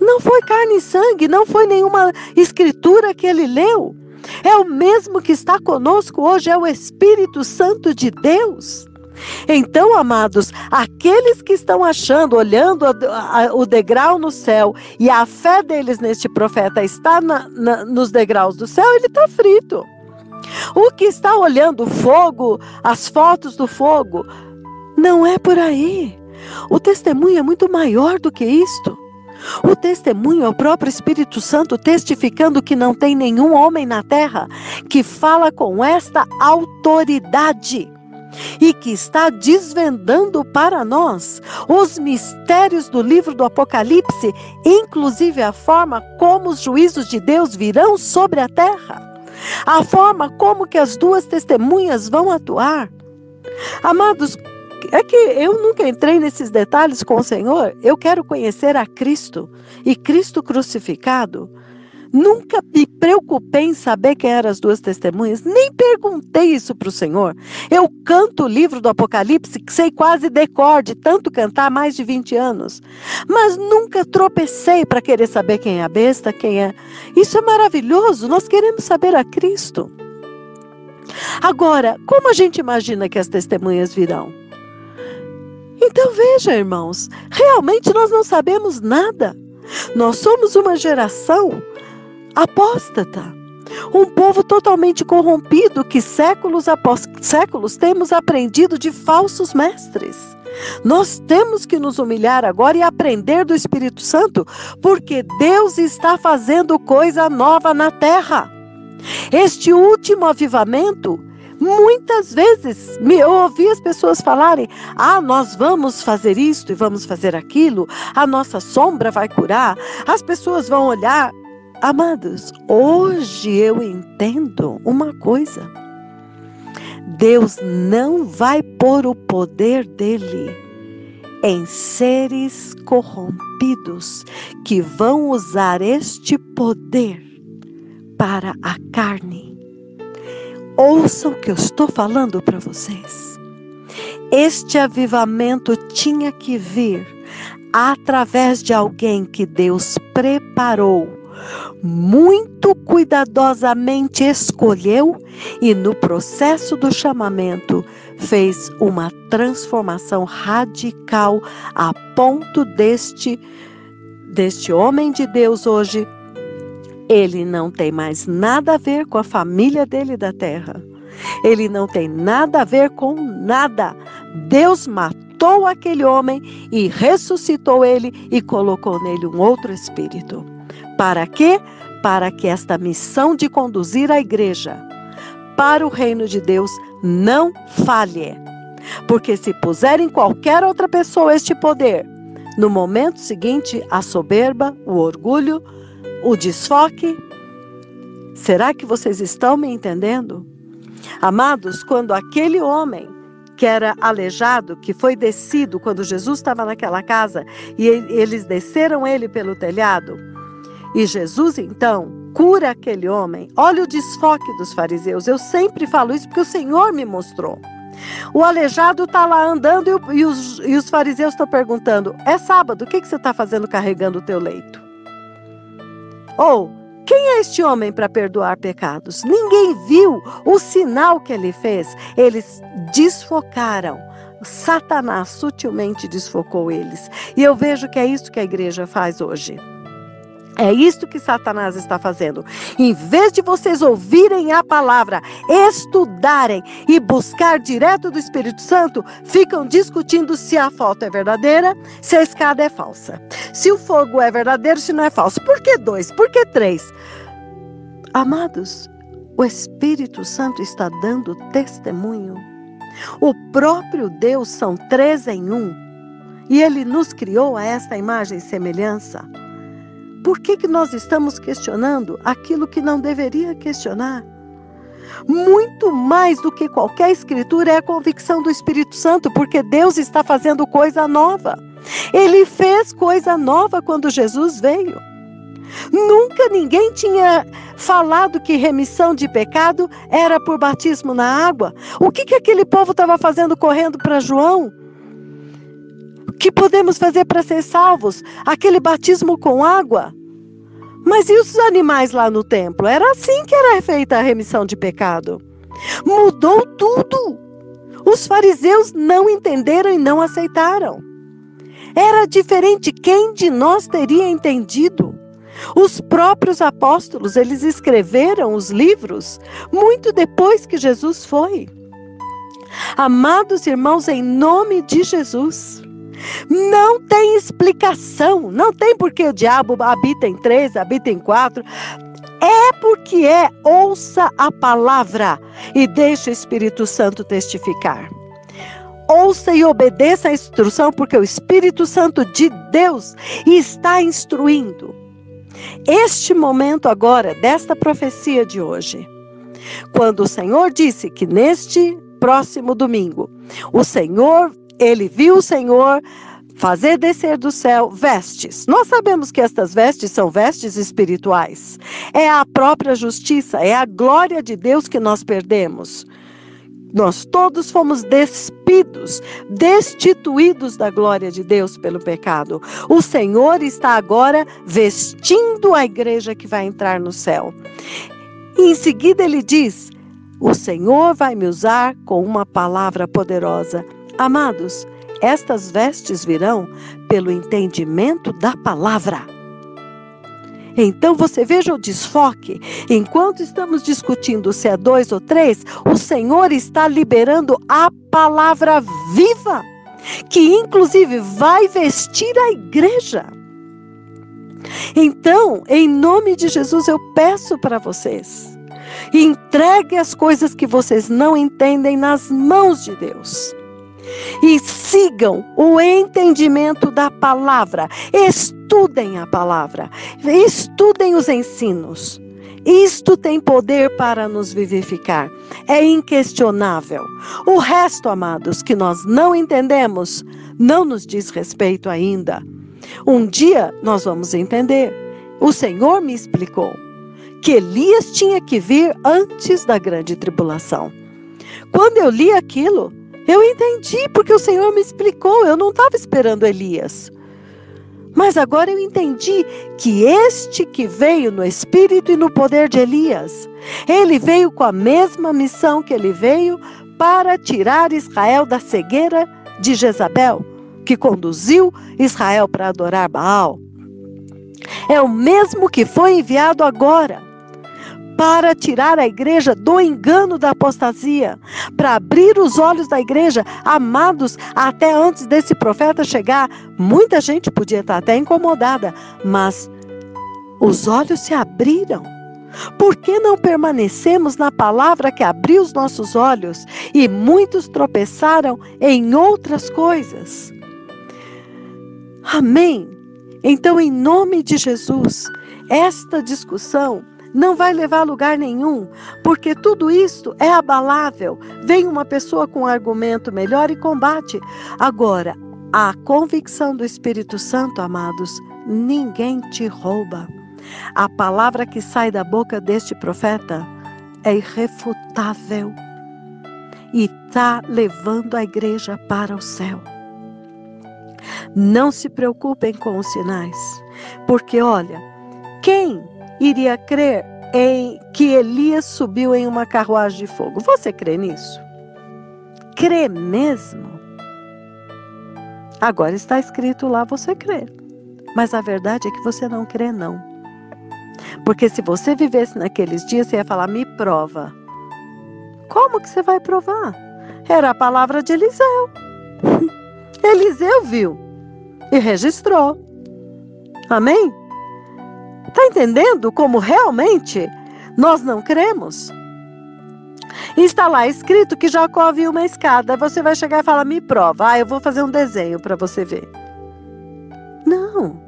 Não foi carne e sangue, não foi nenhuma escritura que ele leu. É o mesmo que está conosco hoje, é o Espírito Santo de Deus. Então, amados, aqueles que estão achando, olhando o degrau no céu, e a fé deles neste profeta está nos degraus do céu, ele está frito. O que está olhando o fogo, as fotos do fogo, não é por aí. O testemunho é muito maior do que isto. O testemunho é o próprio Espírito Santo testificando que não tem nenhum homem na terra que fala com esta autoridade e que está desvendando para nós os mistérios do livro do Apocalipse, inclusive a forma como os juízos de Deus virão sobre a terra, a forma como que as duas testemunhas vão atuar. Amados, é que eu nunca entrei nesses detalhes com o Senhor. Eu quero conhecer a Cristo e Cristo crucificado. Nunca me preocupei em saber quem eram as duas testemunhas, nem perguntei isso para o Senhor. Eu canto o livro do Apocalipse, que sei quase de cor, de tanto cantar há mais de 20 anos. Mas nunca tropecei para querer saber quem é a besta, quem é. Isso é maravilhoso, nós queremos saber a Cristo. Agora, como a gente imagina que as testemunhas virão? Então veja, irmãos, realmente nós não sabemos nada. Nós somos uma geração apóstata, um povo totalmente corrompido que séculos após séculos temos aprendido de falsos mestres. Nós temos que nos humilhar agora e aprender do Espírito Santo, porque Deus está fazendo coisa nova na terra. Este último avivamento Muitas vezes eu ouvi as pessoas falarem: nós vamos fazer isto e vamos fazer aquilo, a nossa sombra vai curar, as pessoas vão olhar. Amados, hoje eu entendo uma coisa: Deus não vai pôr o poder dele em seres corrompidos que vão usar este poder para a carne. Ouçam o que eu estou falando para vocês. Este avivamento tinha que vir através de alguém que Deus preparou, muito cuidadosamente escolheu e no processo do chamamento fez uma transformação radical a ponto deste homem de Deus hoje, ele não tem mais nada a ver com a família dele da terra. Ele não tem nada a ver com nada. Deus matou aquele homem e ressuscitou ele e colocou nele um outro espírito. Para quê? Para que esta missão de conduzir a igreja para o reino de Deus não falhe. Porque se puser em qualquer outra pessoa este poder, no momento seguinte, a soberba, o orgulho, o desfoque. Será que vocês estão me entendendo? Amados, quando aquele homem que era aleijado, que foi descido quando Jesus estava naquela casa, e eles desceram ele pelo telhado, e Jesus então cura aquele homem. Olha o desfoque dos fariseus. Eu sempre falo isso porque o Senhor me mostrou. O aleijado está lá andando e os fariseus estão perguntando: é sábado, o que você está fazendo carregando o teu leito? Ou, quem é este homem para perdoar pecados? Ninguém viu o sinal que ele fez. Eles desfocaram. Satanás sutilmente desfocou eles. E eu vejo que é isso que a igreja faz hoje. É isso que Satanás está fazendo. Em vez de vocês ouvirem a palavra, estudarem e buscar direto do Espírito Santo, ficam discutindo se a foto é verdadeira, se a escada é falsa. Se o fogo é verdadeiro, se não é falso. Por que 2? Por que 3? Amados, o Espírito Santo está dando testemunho. O próprio Deus são 3 em 1. E Ele nos criou a esta imagem e semelhança. Por que nós estamos questionando aquilo que não deveria questionar? Muito mais do que qualquer escritura é a convicção do Espírito Santo, porque Deus está fazendo coisa nova. Ele fez coisa nova quando Jesus veio. Nunca ninguém tinha falado que remissão de pecado era por batismo na água. O que aquele povo estava fazendo correndo para João? O que podemos fazer para ser salvos? Aquele batismo com água? Mas e os animais lá no templo? Era assim que era feita a remissão de pecado. Mudou tudo. Os fariseus não entenderam e não aceitaram. Era diferente. Quem de nós teria entendido? Os próprios apóstolos, eles escreveram os livros muito depois que Jesus foi. Amados irmãos, em nome de Jesus, não tem explicação, não tem porque o diabo habita em 3, habita em 4, é porque ouça a palavra e deixe o Espírito Santo testificar. Ouça e obedeça a instrução, porque o Espírito Santo de Deus está instruindo. Este momento agora, desta profecia de hoje, quando o Senhor disse que neste próximo domingo, ele viu o Senhor fazer descer do céu vestes. Nós sabemos que estas vestes são vestes espirituais. É a própria justiça, é a glória de Deus que nós perdemos. Nós todos fomos despidos, destituídos da glória de Deus pelo pecado. O Senhor está agora vestindo a igreja que vai entrar no céu. E em seguida ele diz: o Senhor vai me usar com uma palavra poderosa. Amados, estas vestes virão pelo entendimento da palavra. Então você veja o desfoque. Enquanto estamos discutindo se é 2 ou 3, o Senhor está liberando a palavra viva, que inclusive vai vestir a igreja. Então, em nome de Jesus, eu peço para vocês Entregue as coisas que vocês não entendem nas mãos de Deus. E sigam o entendimento da palavra. Estudem a palavra. Estudem os ensinos. Isto tem poder para nos vivificar. É inquestionável. O resto, amados, que nós não entendemos, não nos diz respeito ainda. Um dia nós vamos entender. O Senhor me explicou que Elias tinha que vir antes da grande tribulação. Quando eu li aquilo, eu entendi, porque o Senhor me explicou. Eu não estava esperando Elias. Mas agora eu entendi que este que veio no espírito e no poder de Elias, ele veio com a mesma missão que ele veio para tirar Israel da cegueira de Jezabel, que conduziu Israel para adorar Baal. É o mesmo que foi enviado agora para tirar a igreja do engano da apostasia, para abrir os olhos da igreja. Amados, até antes desse profeta chegar, muita gente podia estar até incomodada, mas os olhos se abriram. Por que não permanecemos na palavra que abriu os nossos olhos? E muitos tropeçaram em outras coisas. Amém? Então, em nome de Jesus, esta discussão não vai levar a lugar nenhum, porque tudo isso é abalável. Vem uma pessoa com um argumento melhor e combate. Agora, a convicção do Espírito Santo, amados, ninguém te rouba. A palavra que sai da boca deste profeta é irrefutável e está levando a igreja para o céu. Não se preocupem com os sinais, porque olha, quem iria crer em que Elias subiu em uma carruagem de fogo? Você crê nisso? Crê mesmo? Agora está escrito lá, você crê. Mas a verdade é que você não crê, não. Porque se você vivesse naqueles dias, você ia falar, me prova. Como que você vai provar? Era a palavra de Eliseu. Eliseu viu e registrou. Amém? Está entendendo como realmente nós não cremos? Está lá escrito que Jacó viu uma escada. Você vai chegar e falar, me prova. Eu vou fazer um desenho para você ver. Não,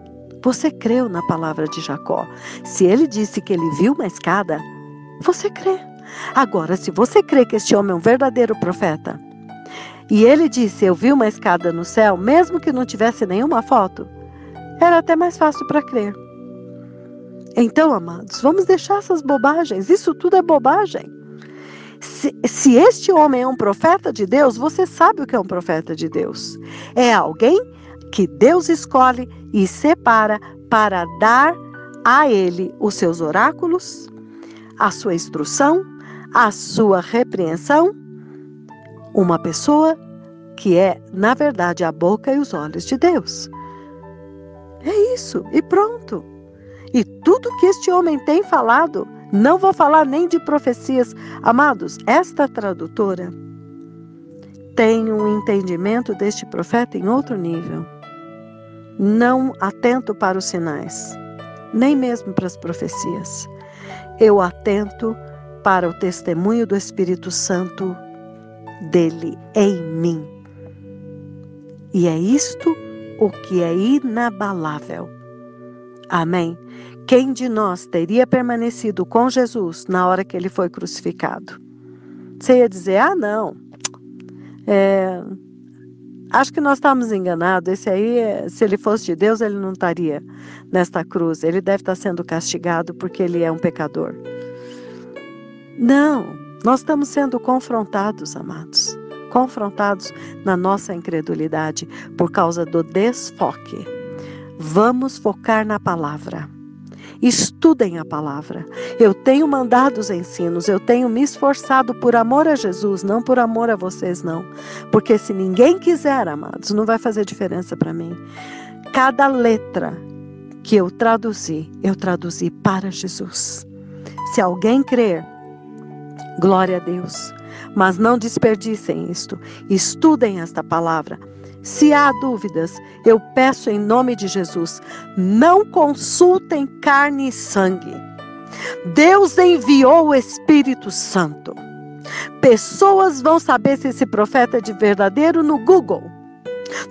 você creu na palavra de Jacó. Se ele disse que ele viu uma escada, você crê. Agora, se você crê que este homem é um verdadeiro profeta, e ele disse, eu vi uma escada no céu, mesmo que não tivesse nenhuma foto, era até mais fácil para crer. Então, amados, vamos deixar essas bobagens. Isso tudo é bobagem. Se este homem é um profeta de Deus, você sabe o que é um profeta de Deus. É alguém que Deus escolhe e separa para dar a ele os seus oráculos, a sua instrução, a sua repreensão. Uma pessoa que é, na verdade, a boca e os olhos de Deus. É isso, e pronto. E tudo que este homem tem falado, não vou falar nem de profecias. Amados, esta tradutora tem um entendimento deste profeta em outro nível. Não atento para os sinais, nem mesmo para as profecias. Eu atento para o testemunho do Espírito Santo dele em mim. E é isto o que é inabalável. Amém? Quem de nós teria permanecido com Jesus na hora que ele foi crucificado? Você ia dizer, não, acho que nós estamos enganados, esse aí, se ele fosse de Deus, ele não estaria nesta cruz, ele deve estar sendo castigado porque ele é um pecador. Não, nós estamos sendo confrontados, amados, confrontados na nossa incredulidade por causa do desfoque. Vamos focar na palavra. Estudem a palavra. Eu tenho mandado os ensinos, eu tenho me esforçado por amor a Jesus, não por amor a vocês, não. Porque se ninguém quiser, amados, não vai fazer diferença para mim. Cada letra que eu traduzi para Jesus. Se alguém crer, glória a Deus. Mas não desperdicem isto. Estudem esta palavra. Se há dúvidas, eu peço em nome de Jesus, não consultem carne e sangue. Deus enviou o Espírito Santo. Pessoas vão saber se esse profeta é de verdadeiro no Google.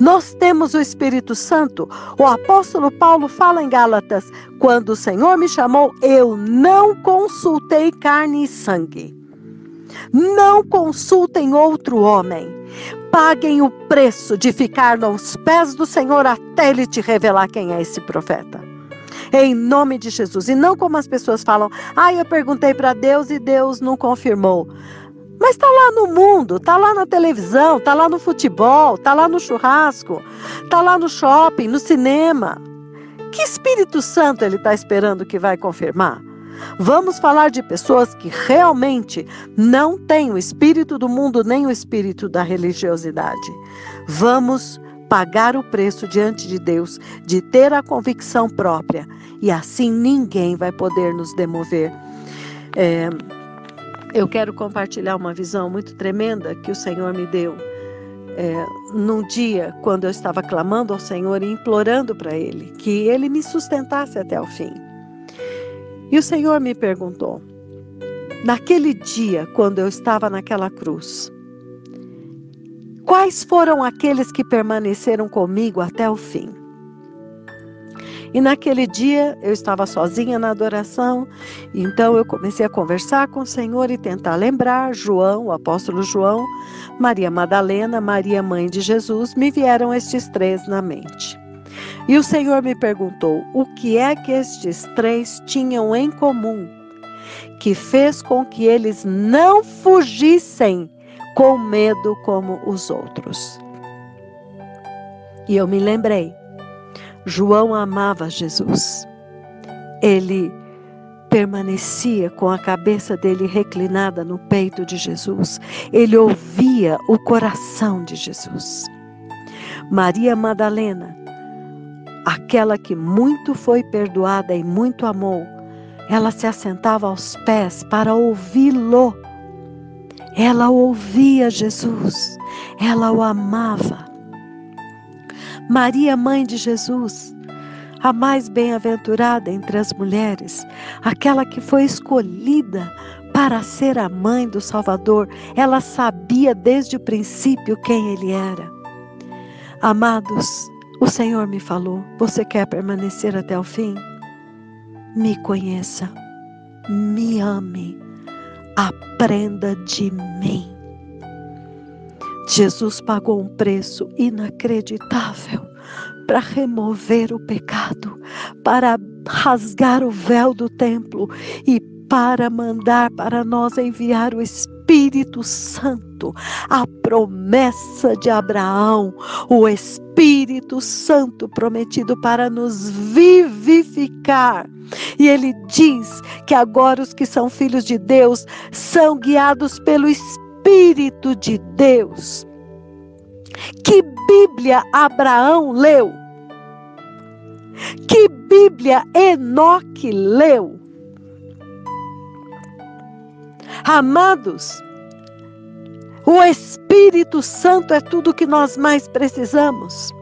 Nós temos o Espírito Santo. O apóstolo Paulo fala em Gálatas: quando o Senhor me chamou, eu não consultei carne e sangue. Não consultem outro homem. Paguem o preço de ficar aos pés do Senhor até Ele te revelar quem é esse profeta. Em nome de Jesus. E não como as pessoas falam: eu perguntei para Deus e Deus não confirmou. Mas está lá no mundo, está lá na televisão, está lá no futebol, está lá no churrasco, está lá no shopping, no cinema. Que Espírito Santo ele está esperando que vai confirmar? Vamos falar de pessoas que realmente não têm o espírito do mundo nem o espírito da religiosidade. Vamos pagar o preço diante de Deus, de ter a convicção própria, e assim ninguém vai poder nos demover. Eu quero compartilhar uma visão muito tremenda que o Senhor me deu num dia quando eu estava clamando ao Senhor e implorando para Ele que Ele me sustentasse até o fim. E o Senhor me perguntou, naquele dia quando eu estava naquela cruz, quais foram aqueles que permaneceram comigo até o fim? E naquele dia eu estava sozinha na adoração, então eu comecei a conversar com o Senhor e tentar lembrar. João, o apóstolo João, Maria Madalena, Maria mãe de Jesus, me vieram estes três na mente. E o Senhor me perguntou, o que é que estes três tinham em comum, que fez com que eles não fugissem com medo como os outros? E eu me lembrei. João amava Jesus. Ele permanecia com a cabeça dele reclinada no peito de Jesus. Ele ouvia o coração de Jesus. Maria Madalena, aquela que muito foi perdoada e muito amou, ela se assentava aos pés para ouvi-lo. Ela ouvia Jesus. Ela o amava. Maria, mãe de Jesus, a mais bem-aventurada entre as mulheres, aquela que foi escolhida para ser a mãe do Salvador, ela sabia desde o princípio quem Ele era. Amados, o Senhor me falou, você quer permanecer até o fim? Me conheça, me ame, aprenda de mim. Jesus pagou um preço inacreditável para remover o pecado, para rasgar o véu do templo e para mandar para nós enviar o Espírito Santo, a promessa de Abraão, o Espírito Santo prometido para nos vivificar. E ele diz que agora os que são filhos de Deus são guiados pelo Espírito de Deus. Que Bíblia Abraão leu? Que Bíblia Enoque leu? Amados, o Espírito Santo é tudo que nós mais precisamos.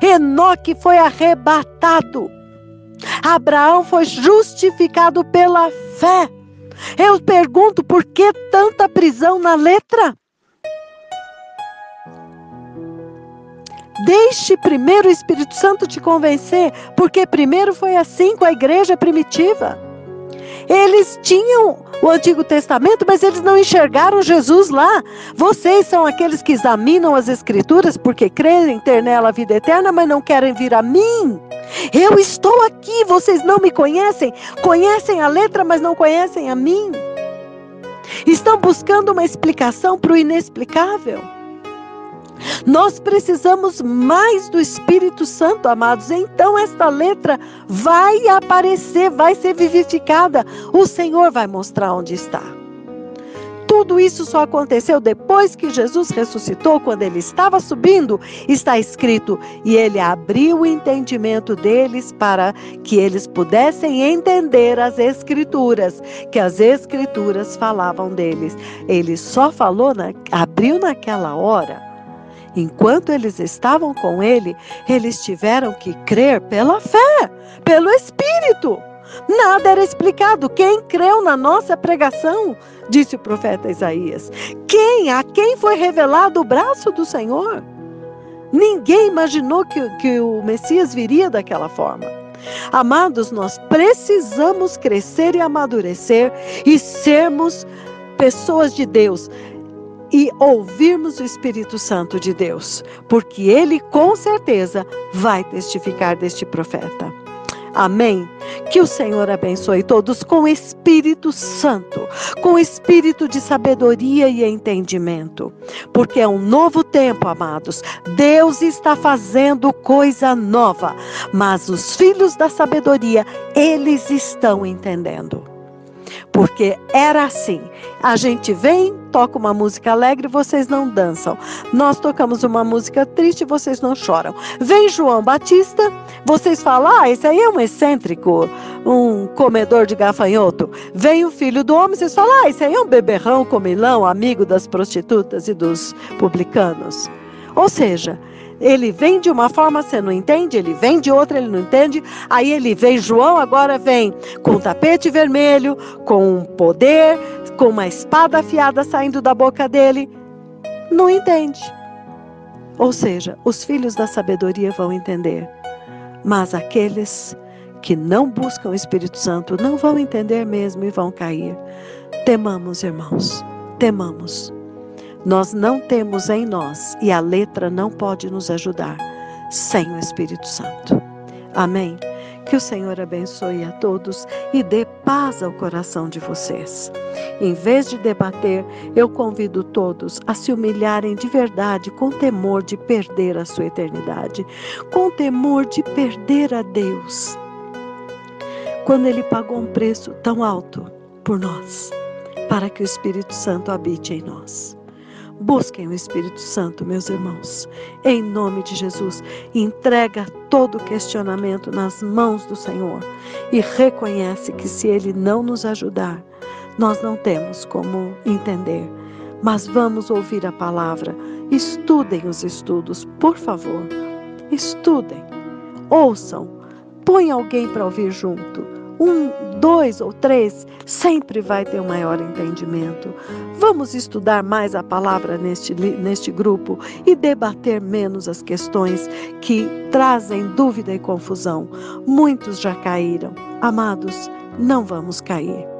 Enoque foi arrebatado. Abraão foi justificado pela fé. Eu pergunto, por que tanta prisão na letra? Deixe primeiro o Espírito Santo te convencer, porque primeiro foi assim com a igreja primitiva. Eles tinham o Antigo Testamento, mas eles não enxergaram Jesus lá. Vocês são aqueles que examinam as Escrituras porque creem ter nela a vida eterna, mas não querem vir a mim. Eu estou aqui, vocês não me conhecem. Conhecem a letra, mas não conhecem a mim. Estão buscando uma explicação para o inexplicável. Nós precisamos mais do Espírito Santo, amados. Então esta letra vai aparecer, vai ser vivificada. O Senhor vai mostrar onde está. Tudo isso só aconteceu depois que Jesus ressuscitou. Quando Ele estava subindo, está escrito, e Ele abriu o entendimento deles para que eles pudessem entender as Escrituras, que as Escrituras falavam deles. Ele só falou, abriu naquela hora. Enquanto eles estavam com Ele, eles tiveram que crer pela fé, pelo Espírito. Nada era explicado. Quem creu na nossa pregação? Disse o profeta Isaías. A quem foi revelado o braço do Senhor? Ninguém imaginou que o Messias viria daquela forma. Amados, nós precisamos crescer e amadurecer e sermos pessoas de Deus e ouvirmos o Espírito Santo de Deus, porque Ele com certeza vai testificar deste profeta. Amém? Que o Senhor abençoe todos com o Espírito Santo, com o espírito de sabedoria e entendimento, porque é um novo tempo, amados. Deus está fazendo coisa nova, mas os filhos da sabedoria, eles estão entendendo. Porque era assim, a gente vem, toca uma música alegre, vocês não dançam. Nós tocamos uma música triste, vocês não choram. Vem João Batista, vocês falam, esse aí é um excêntrico, um comedor de gafanhoto. Vem o Filho do Homem, vocês falam, esse aí é um beberrão, comilão, amigo das prostitutas e dos publicanos. Ou seja, ele vem de uma forma, você não entende, ele vem de outra, ele não entende. Aí ele vem, João agora vem com tapete vermelho, com poder, com uma espada afiada saindo da boca dele. Não entende. Ou seja, os filhos da sabedoria vão entender. Mas aqueles que não buscam o Espírito Santo não vão entender mesmo e vão cair. Temamos, irmãos, temamos. Nós não temos em nós, e a letra não pode nos ajudar, sem o Espírito Santo. Amém? Que o Senhor abençoe a todos e dê paz ao coração de vocês. Em vez de debater, eu convido todos a se humilharem de verdade, com temor de perder a sua eternidade, com temor de perder a Deus, quando Ele pagou um preço tão alto por nós, para que o Espírito Santo habite em nós. Busquem o Espírito Santo, meus irmãos, em nome de Jesus. Entrega todo questionamento nas mãos do Senhor e reconhece que se Ele não nos ajudar, nós não temos como entender. Mas vamos ouvir a palavra. Estudem os estudos, por favor. Estudem, ouçam, põe alguém para ouvir junto. 1, 2 ou 3, sempre vai ter um maior entendimento. Vamos estudar mais a palavra neste grupo e debater menos as questões que trazem dúvida e confusão. Muitos já caíram. Amados, não vamos cair.